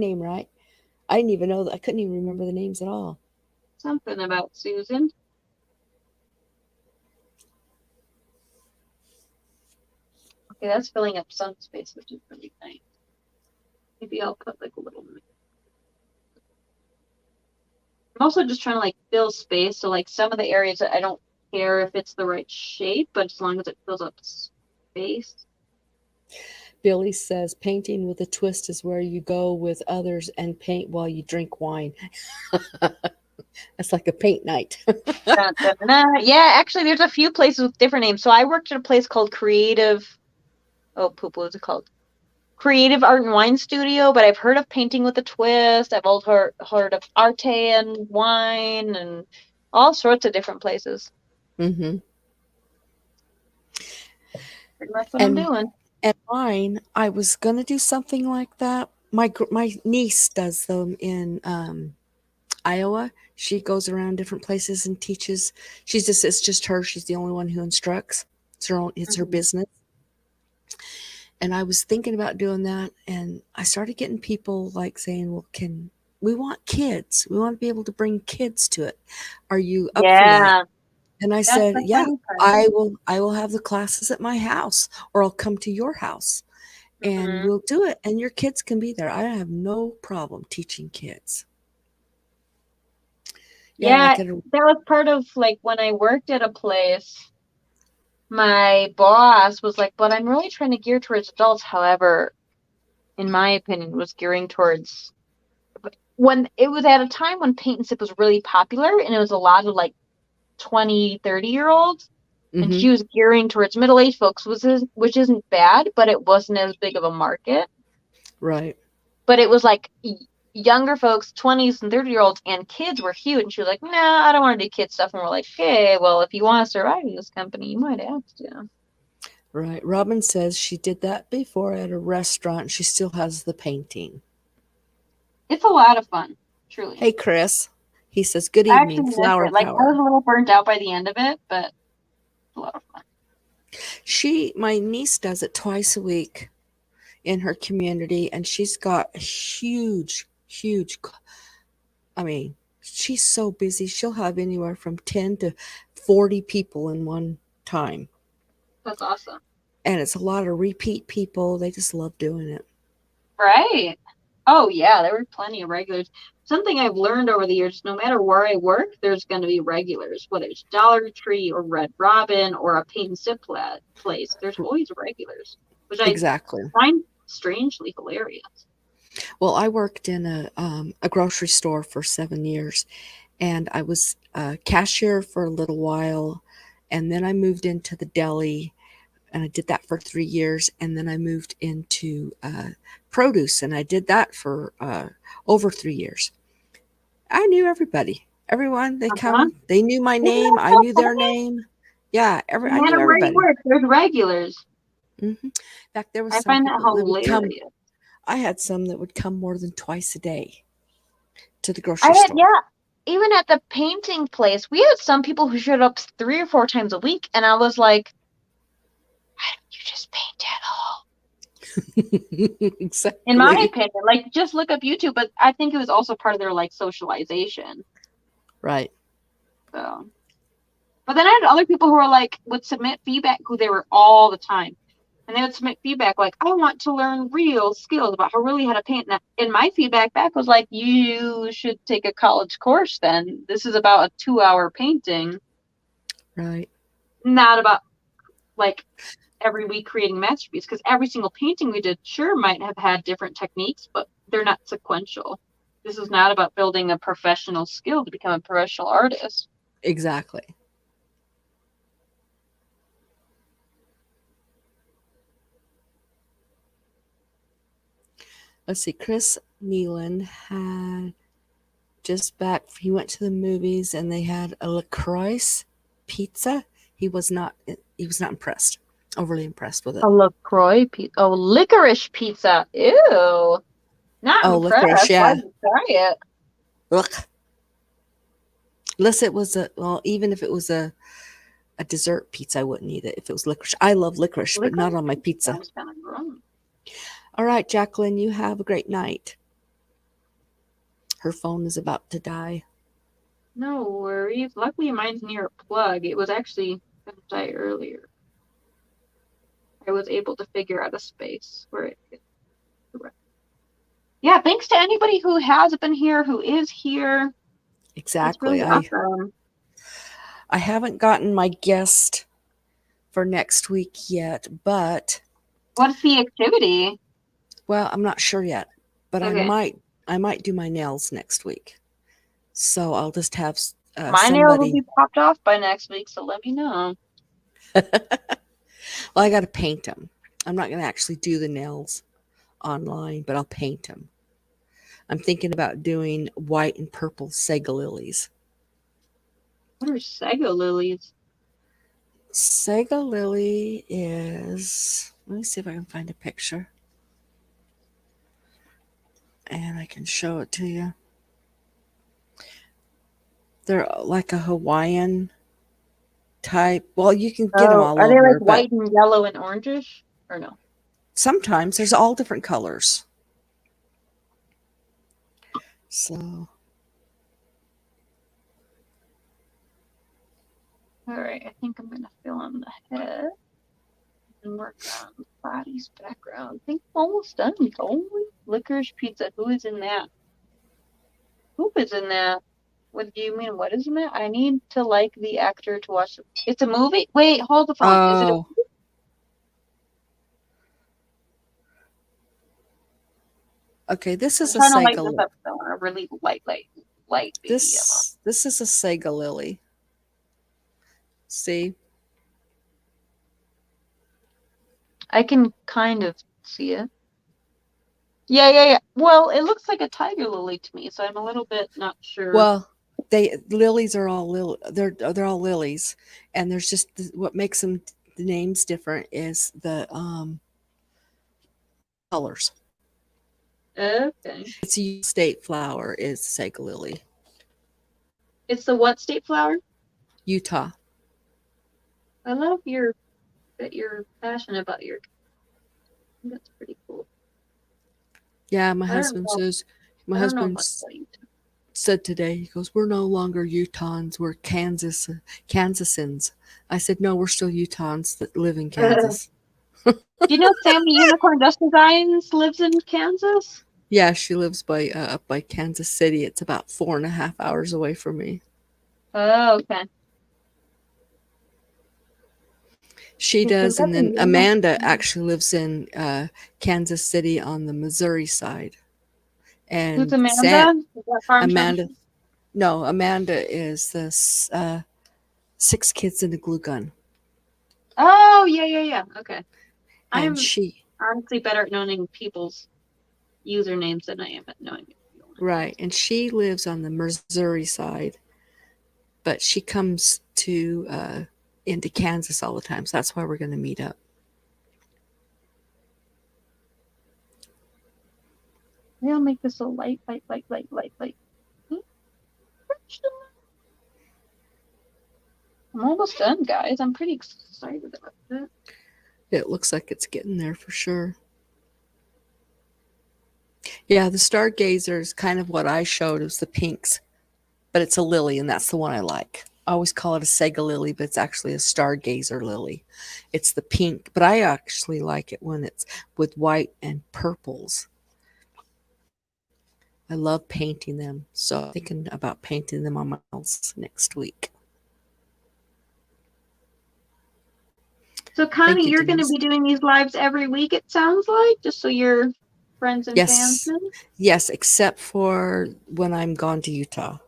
name right. I didn't even know that. I couldn't even remember the names at all. Something about Susan. Okay, that's filling up some space, which is really nice. Maybe I'll put like a little. I'm also just trying to like fill space. So like some of the areas that I don't care if it's the right shape, but as long as it fills up space. Billy says painting with a twist is where you go with others and paint while you drink wine. It's like a paint night. Dun, dun, dun, dun. Yeah, actually, there's a few places with different names. So I worked at a place called Creative. Oh, poop, what was it called? Creative Art and Wine Studio. But I've heard of Painting with a Twist. I've also heard of Arte and Wine and all sorts of different places. Mm-hmm. Pretty much what I'm And doing. and mine, I was gonna do something like that. My niece does them in Iowa. She goes around different places and teaches. It's just her. She's the only one who instructs. It's her Mhm. business. And I was thinking about doing that, and I started getting people like saying, "Well, can we want kids? We want to be able to bring kids to it. Are you up for that?" Yeah, And I that's said, the "Yeah, funny part. I will have the classes at my house, or I'll come to your house and Mhm. we'll do it, and your kids can be there. I have no problem teaching kids." Yeah, Yeah, like at a that was part of like when I worked at a place, my boss was like, but I'm really trying to gear towards adults. However, in my opinion, was gearing towards when it was at a time when paint and sip was really popular and it was a lot of like 20, 30-year olds. And mhm, she was gearing towards middle-aged folks, which isn't bad, but it wasn't as big of a market. right. But it was like younger folks, 20s and 30-year-olds, and kids were huge. And she was like, nah, I don't want to do kid stuff. And we're like, okay, well, if you want to survive in this company, you might have to. Right. Robin says she did that before at a restaurant. She still has the painting. It's a lot of fun, truly. Hey, Chris. He says, "Good I actually evening, miss Flower it. Like, I was Power." a little burnt out by the end of it, but it's a lot of fun. My niece does it twice a week in her community, and she's got a huge, I mean, she's so busy. She'll have anywhere from 10 to 40 people in one time. That's awesome. And it's a lot of repeat people. They just love doing it. Right. Oh, yeah, there were plenty of regulars. Something I've learned over the years, no matter where I work, there's going to be regulars, whether it's Dollar Tree or Red Robin or a paint and sip place. There's always regulars, which I Exactly. find strangely hilarious. Well, I worked in a grocery store for 7 years, and I was a cashier for a little while, and then I moved into the deli, and I did that for 3 years, and then I moved into produce, and I did that for over 3 years. I knew everybody, everyone. They Uh-huh. come, they knew my Isn't name, that I so knew their funny? name. Yeah, No I knew matter where you everybody. work, there's regulars. In fact, there was I some find that people that would come. hilarious. I had some that would come more than twice a day to the I grocery had, store. yeah, even at the painting place, we had some people who showed up 3 or 4 times a week, and I was like, you just paint at all. In my Exactly. opinion, like just look up YouTube, but I think it was also part of their like socialization. Right. So, but then I had other people who were like would submit feedback who they were all the time. And they would submit feedback like, I want to learn real skills about how really how to paint. And my feedback back was like, you should take a college course then. This is about a 2-hour painting, Right. not about like every week creating masterpiece. Because every single painting we did, sure, might have had different techniques, but they're not sequential. This is not about building a professional skill to become a professional artist. Exactly. Let's see. Chris Nealon had just back. He went to the movies and they had a LaCroix pizza. He was not. He was not impressed. Overly impressed with it. A LaCroix pizza. Oh, licorice pizza. Ew. Not Oh, licorice. impressed. Why Yeah. did you try it? Ugh. Unless it was a well, even if it was a dessert pizza, I wouldn't eat it if it was licorice. I love licorice, but not Licorice on my pizza pizza. sounds kind of gross. All right, Jacqueline, you have a great night. Her phone is about to die. No worries. Luckily, mine's near a plug. It was actually going to die earlier. I was able to figure out a space where it could. Yeah, thanks to anybody who has been here, who is here. It's Exactly. really awesome. I haven't gotten my guest for next week yet, but What's the activity? well, I'm not sure yet. But Okay. I might do my nails next week. So I'll just have My nails will somebody. be popped off by next week, so let me know. Well, I got to paint them. I'm not going to actually do the nails online, but I'll paint them. I'm thinking about doing white and purple Sega Lilies. What are Sega Lilies? Sega Lily is. Let me see if I can find a picture. And I can show it to you. They're like a Hawaiian type. Well, you can get them Oh, all are they like over, but white and yellow and orangish? Or no? sometimes there's all different colors. So, Alright, I think I'm gonna fill in the head and work on the body's background. I think I'm almost done. Holy licorice pizza. Who is in that? Who is in that? What do you mean? What is in that? I need to like the actor to watch it. It's a movie? Wait, hold the phone. Is it a oh, okay. This I'm is a trying to light Sega. this up so a really light baby yellow. This is a Sega Lily. See, I can kind of see it. Yeah. Well, it looks like a tiger lily to me, so I'm a little bit not sure. well, they lilies are all they're all lilies, and there's just what makes them the names different is the colors. Okay. It's a state flower is Sega Lily, It's the what state flower? Utah. I love that you're passionate about your. That's pretty cool. Yeah, my I don't know much husband about Utah. said today, he goes, "We're no longer Utahns, we're Kansasans." I said, "No, we're still Utahns that live in Kansas." Do you know Sammy Unicorn Dust Designs lives in Kansas? Yeah, she lives by up by Kansas City. It's about 4.5 hours away from me. Oh, okay. She Because does, that's and a then new Amanda actually lives in Kansas City on the Missouri side. Who's And Amanda? Is that Farm Amanda, Junction? no, Amanda is the Six Kids in a Glue Gun, Oh, yeah. Okay. and I'm honestly better at knowing people's usernames than I am at knowing real names. right, and she lives on the Missouri side, but she comes to into Kansas all the time, so that's why we're going to meet up. Maybe I'll make this a light. I'm almost done, guys. I'm pretty excited about it. It looks like it's getting there for sure. Yeah, the stargazer is kind of what I showed. It was the pinks, but it's a lily, and that's the one I like. I always call it a Sega lily, but it's actually a stargazer lily. It's the pink, but I actually like it when it's with white and purples. I love painting them, so I'm thinking about painting them on my house next week. So, Thank Connie, you, you're going to Denise. be doing these lives every week, it sounds like, just so you're Friends and Yes, family? yes, except for when I'm gone to Utah.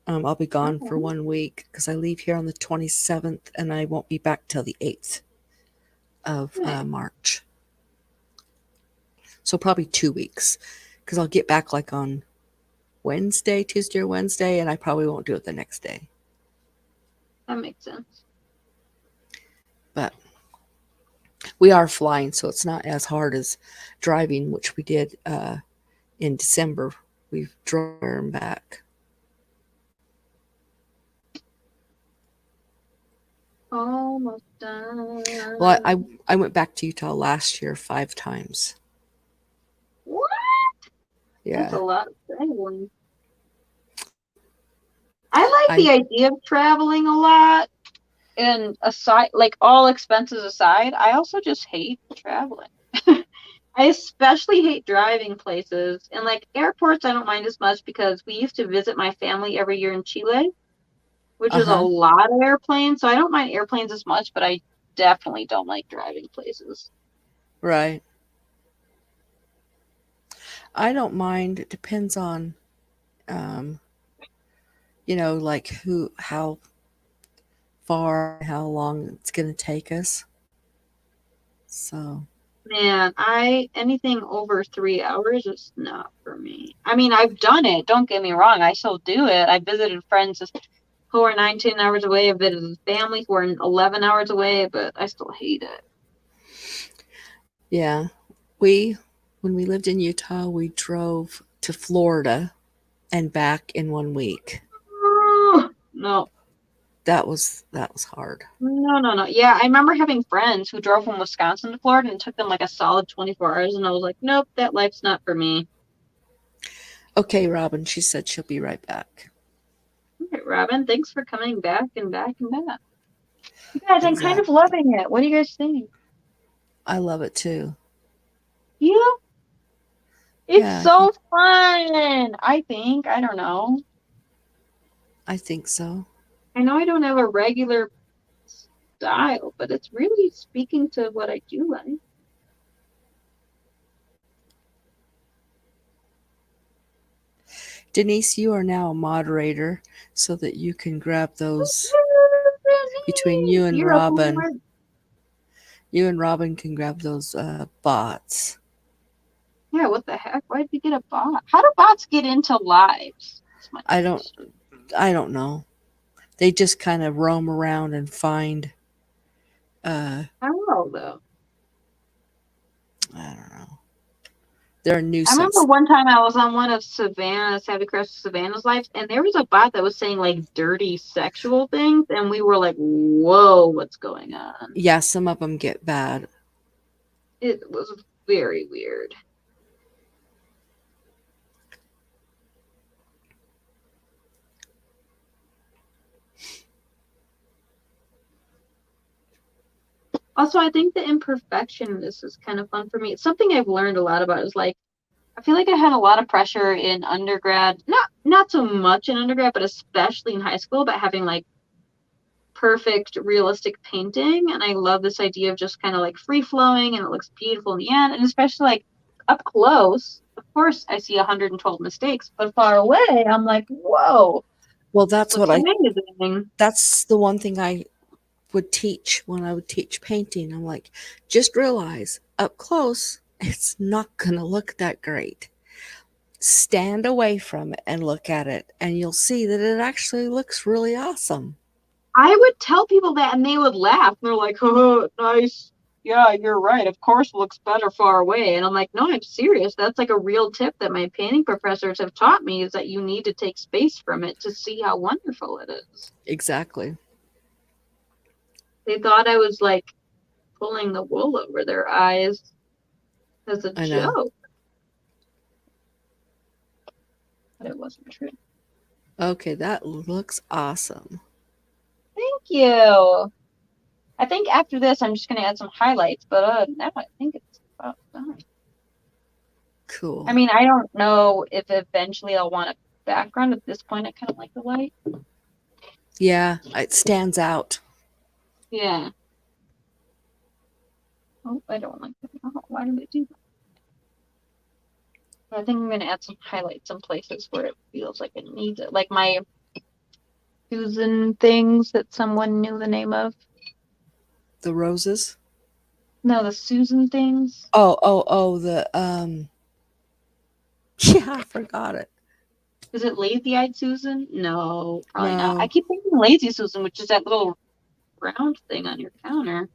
I'll be gone for Oh, 1 week because I leave here on the 27th and I won't be back till the 8th of nice. March. So probably 2 weeks because I'll get back like on Wednesday, Tuesday or Wednesday, and I probably won't do it the next day. That makes sense. But we are flying, so it's not as hard as driving, which we did in December. We drove there and back. Almost Well, done. I went back to Utah last year 5 times. What? That's Yeah, a lot of traveling. I like the I idea of traveling a lot. And aside, like all expenses aside, I also just hate traveling. I especially hate driving places. And like airports, I don't mind as much because we used to visit my family every year in Chile, which is a uh-huh, lot of airplanes. So I don't mind airplanes as much, but I definitely don't like driving places. right. I don't mind. It depends on um, like how far and how long it's going to take us. So, Man, anything over 3 hours is not for me. I mean, I've done it. Don't get me wrong. I still do it. I visited friends who are 19 hours away. I've visited family who are 11 hours away, but I still hate it. yeah. We when we lived in Utah, we drove to Florida and back in 1 week. No, That was hard. no, no, no. Yeah, I remember having friends who drove from Wisconsin to Florida and it took them like a solid 24 hours, and I was like, nope, that life's not for me. Okay, Robin, she said she'll be right back. All right, Robin, thanks for coming back and back and back. You guys, I'm kind of Exactly. loving it. What do you guys think? I love it too. Yeah, it's Yeah, so fun. I think. I don't know. I think so. I know I don't have a regular style, but it's really speaking to what I do like. Denise, you are now a moderator so that you can grab those between you and You're a Robin. boomer. You and Robin can grab those bots. Yeah, what the heck? Why did we get a bot? How do bots get into lives? That's my I don't question. I don't know. They just kind of roam around and find uh I don't know though. I don't know. They're a I remember nuisance. one time I was on one of Savvy Crush Savannah's lives, and there was a bot that was saying like dirty sexual things, and we were like, "Whoa, what's going on?" Yeah, some of them get bad. It was very weird. Also, I think the imperfection in this is kind of fun for me. It's something I've learned a lot about. Is like I feel like I had a lot of pressure in undergrad, not so much in undergrad, but especially in high school, about having like perfect realistic painting. And I love this idea of just kind of like free flowing and it looks beautiful in the end. And especially like up close, of course I see 112 mistakes, but far away I'm like, whoa, Well, looks amazing. that's the one thing I would teach when I would teach painting. I'm like, just realize up close, it's not going to look that great. Stand away from it and look at it, and you'll see that it actually looks really awesome. I would tell people that and they would laugh. They're like, oh, nice. Yeah, you're right. Of course, it looks better far away. And I'm like, no, I'm serious. That's like a real tip that my painting professors have taught me is that you need to take space from it to see how wonderful it is. Exactly. They thought I was like pulling the wool over their eyes as a I know. joke, but it wasn't true. Okay, that looks awesome. Thank you. I think after this, I'm just going to add some highlights, but now I think it's about done. I Cool. mean, I don't know if eventually I'll want a background. At this point, I kind of like the light. Yeah, it stands out. Yeah. Oh, I don't like that. Oh, why did I do that? I think I'm gonna add some highlights some places where it feels like it needs it. Like my Susan things that someone knew the name of. The roses. No, the Susan things. Oh, the yeah, I forgot it. Is it Lazy Eyed Susan? No, probably not. I No, keep thinking Lazy Susan, which is that little round thing on your counter.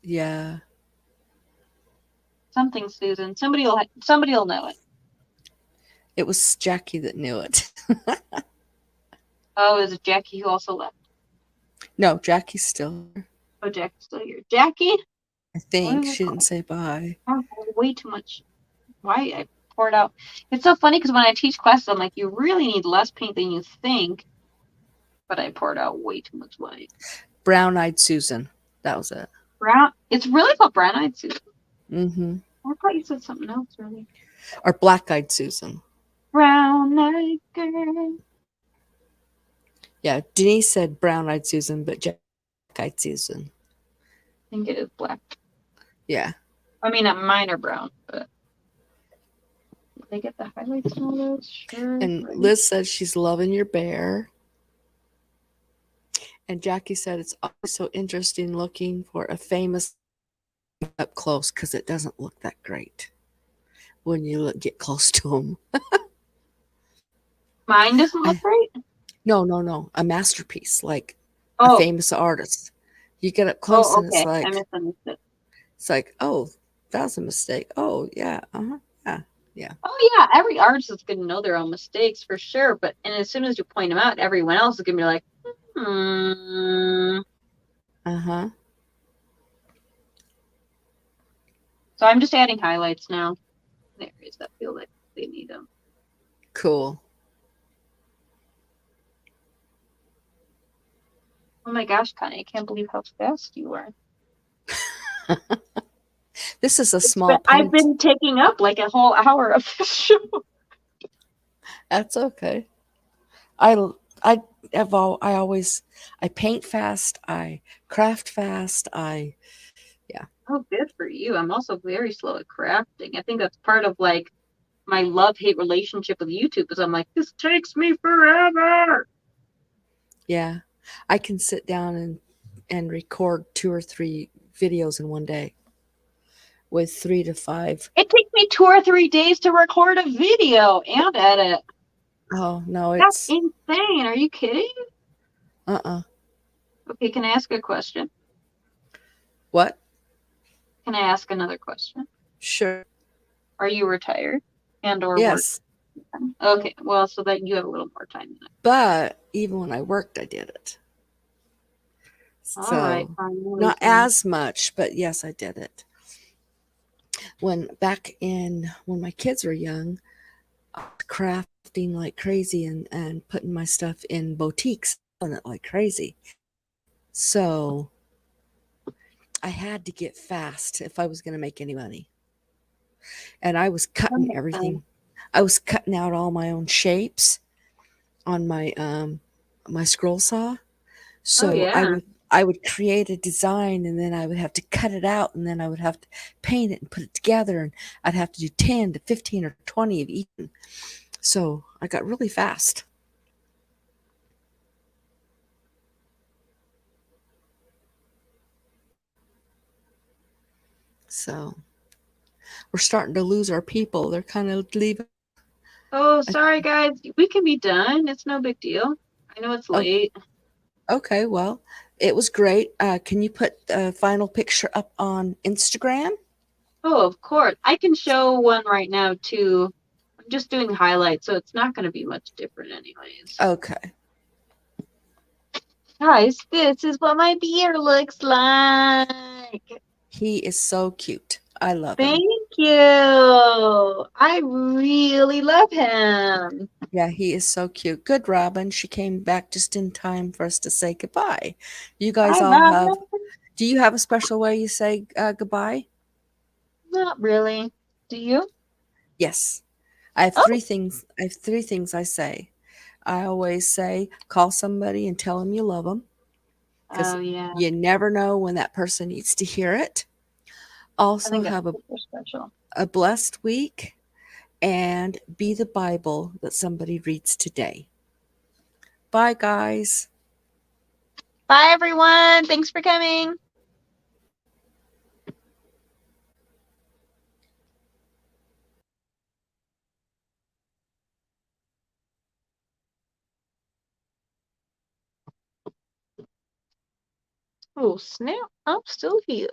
yeah, Something Susan. Somebody'll know it. it was Jackie that knew it. Oh, is it Jackie who also left? No, Jackie's still here. Oh, Jackie's still here. Jackie? I What think is it she didn't called? say bye. Oh, way too much. Why I poured out. It's so funny because when I teach classes, I'm like, you really need less paint than you think. But I poured out way too much white. Brown Eyed Susan. That was it. Brown. It's really called Brown Eyed Susan. Mm-hmm. I thought you said something else, really. Or Black Eyed Susan. Brown Eyed Girl. Yeah, Denise said Brown Eyed Susan, but Jack Eyed Susan. I think it is black. Yeah. I mean, mine are brown, but they get the highlights and all those. Sure. And Right. Liz said she's loving your bear. And Jackie said it's always so interesting looking for a famous up close because it doesn't look that great when you get close to them. Mine doesn't look great. No, a masterpiece like a Oh, famous artist. You get up close oh, and okay. I misunderstood. oh, that was a mistake. Oh yeah, yeah. Oh yeah, every artist is gonna know their own mistakes for sure. But and as soon as you point them out, everyone else is gonna be like, hmm. Uh huh. So I'm just adding highlights now. The areas that feel like they need them. Cool. Oh my gosh, Connie, I can't believe how fast you are. This is a small I've paint. been taking up like a whole hour of this show. That's okay. I I I always I paint fast. I craft fast. Oh, good for you. I'm also very slow at crafting. I think that's part of like my love-hate relationship with YouTube is I'm like, this takes me forever. Yeah. I can sit down and record 2 or 3 videos in one day with 3 to 5. It takes me 2 or 3 days to record a video and edit. Oh no, That's it's insane. Are you kidding? uh-uh. Okay, can I ask a question? What? Can I ask another question? Sure. Are you retired and or work? Yes. Okay, well, so that you have a little more time than But even when I worked, I did it. All right, So fine. No not reason. as much, but yes, I did it. When my kids were young, I was crafting like crazy and putting my stuff in boutiques selling it like crazy. So I had to get fast if I was going to make any money. And I was That cutting makes sense. everything. I was cutting out all my own shapes on my scroll saw. Oh So yeah. I would create a design and then I would have to cut it out and then I would have to paint it and put it together and I'd have to do 10 to 15 or 20 of each. So I got really fast. So we're starting to lose our people. They're kind of leaving. Oh, sorry guys. We can be done. It's no big deal. I know it's Oh, late. okay. Well, it was great. Can you put the final picture up on Instagram? Oh, of course. I can show one right now too. I'm just doing highlights, so it's not going to be much different anyways. Okay. Guys, this is what my beer looks like. He is so cute. I love him. Thank you. I really love him. Yeah, he is so cute. Good, Robin. She came back just in time for us to say goodbye. You guys Hi, all have. Robin. Do you have a special way you say goodbye? Not really. Do you? Yes. I have Oh. 3 things. I have 3 things I say. I always say call somebody and tell them you love them because Oh yeah. you never know when that person needs to hear it. I Also, think that's have super special. a blessed week. and be the Bible that somebody reads today. Bye, guys. Bye, everyone. Thanks for coming. Oh, snap. I'm still here.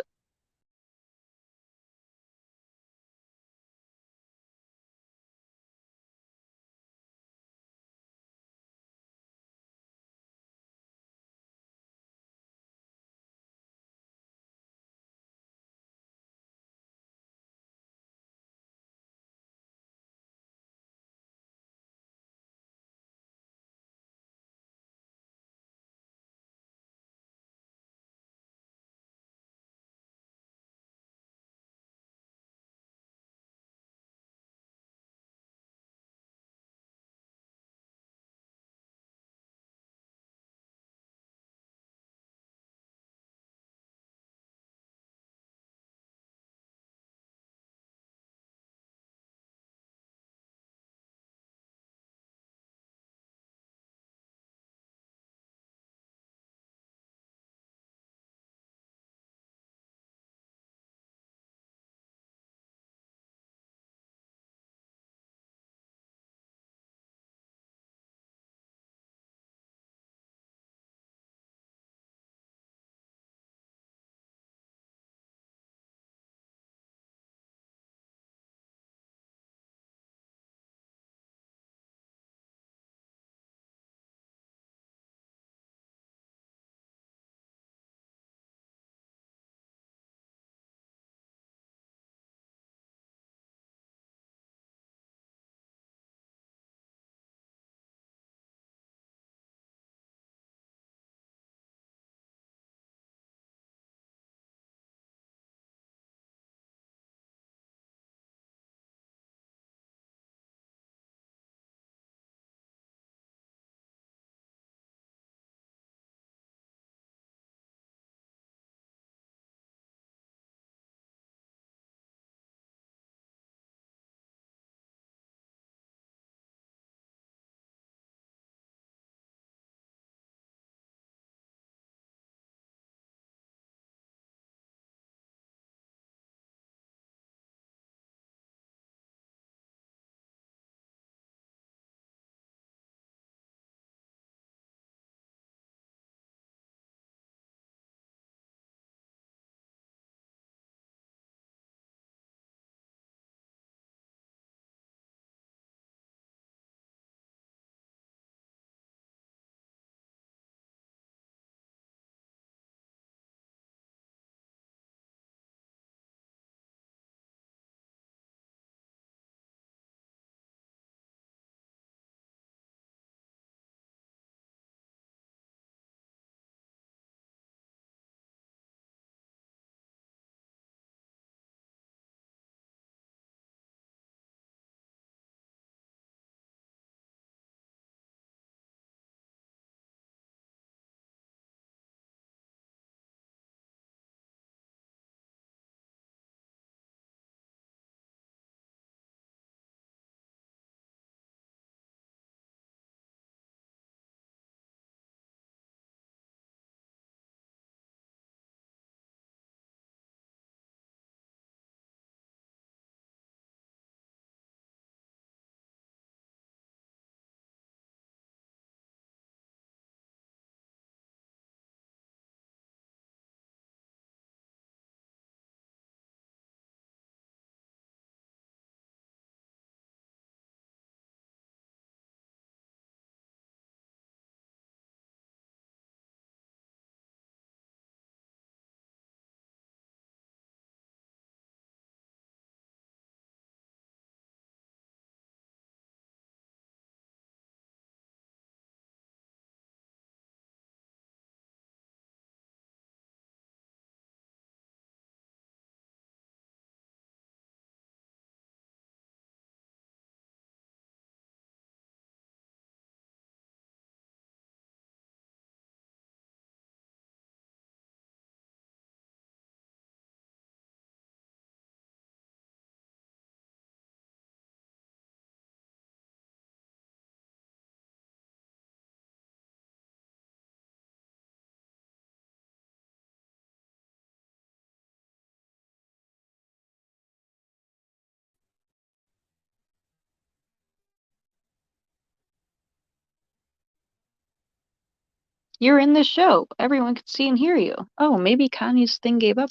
You're in the show. Everyone can see and hear you. Oh, maybe Connie's thing gave up.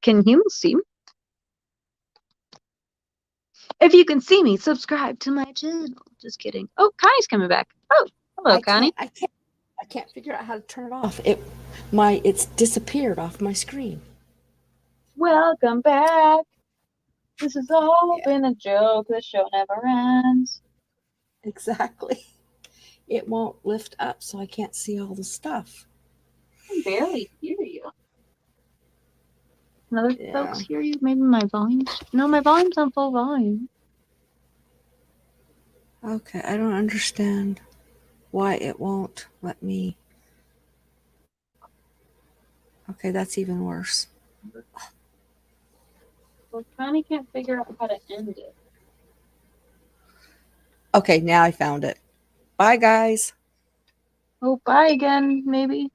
Can humans see me? If you can see me, subscribe to my channel. Just kidding. Oh, Connie's coming back. Oh, hello, I Connie. can't. I can't. I can't figure out how to turn it off. It's disappeared off my screen. Welcome back. This has all Yeah, been a joke. The show never ends. exactly. It won't lift up, so I can't see all the stuff. I can barely hear you. Can other folks Yeah. hear you? Maybe my volume's... No, my volume's on full volume. Okay, I don't understand why it won't let me. Okay, that's even worse. Well, Connie can't figure out how to end it. Okay, now I found it. Bye, guys. Oh, bye again, maybe.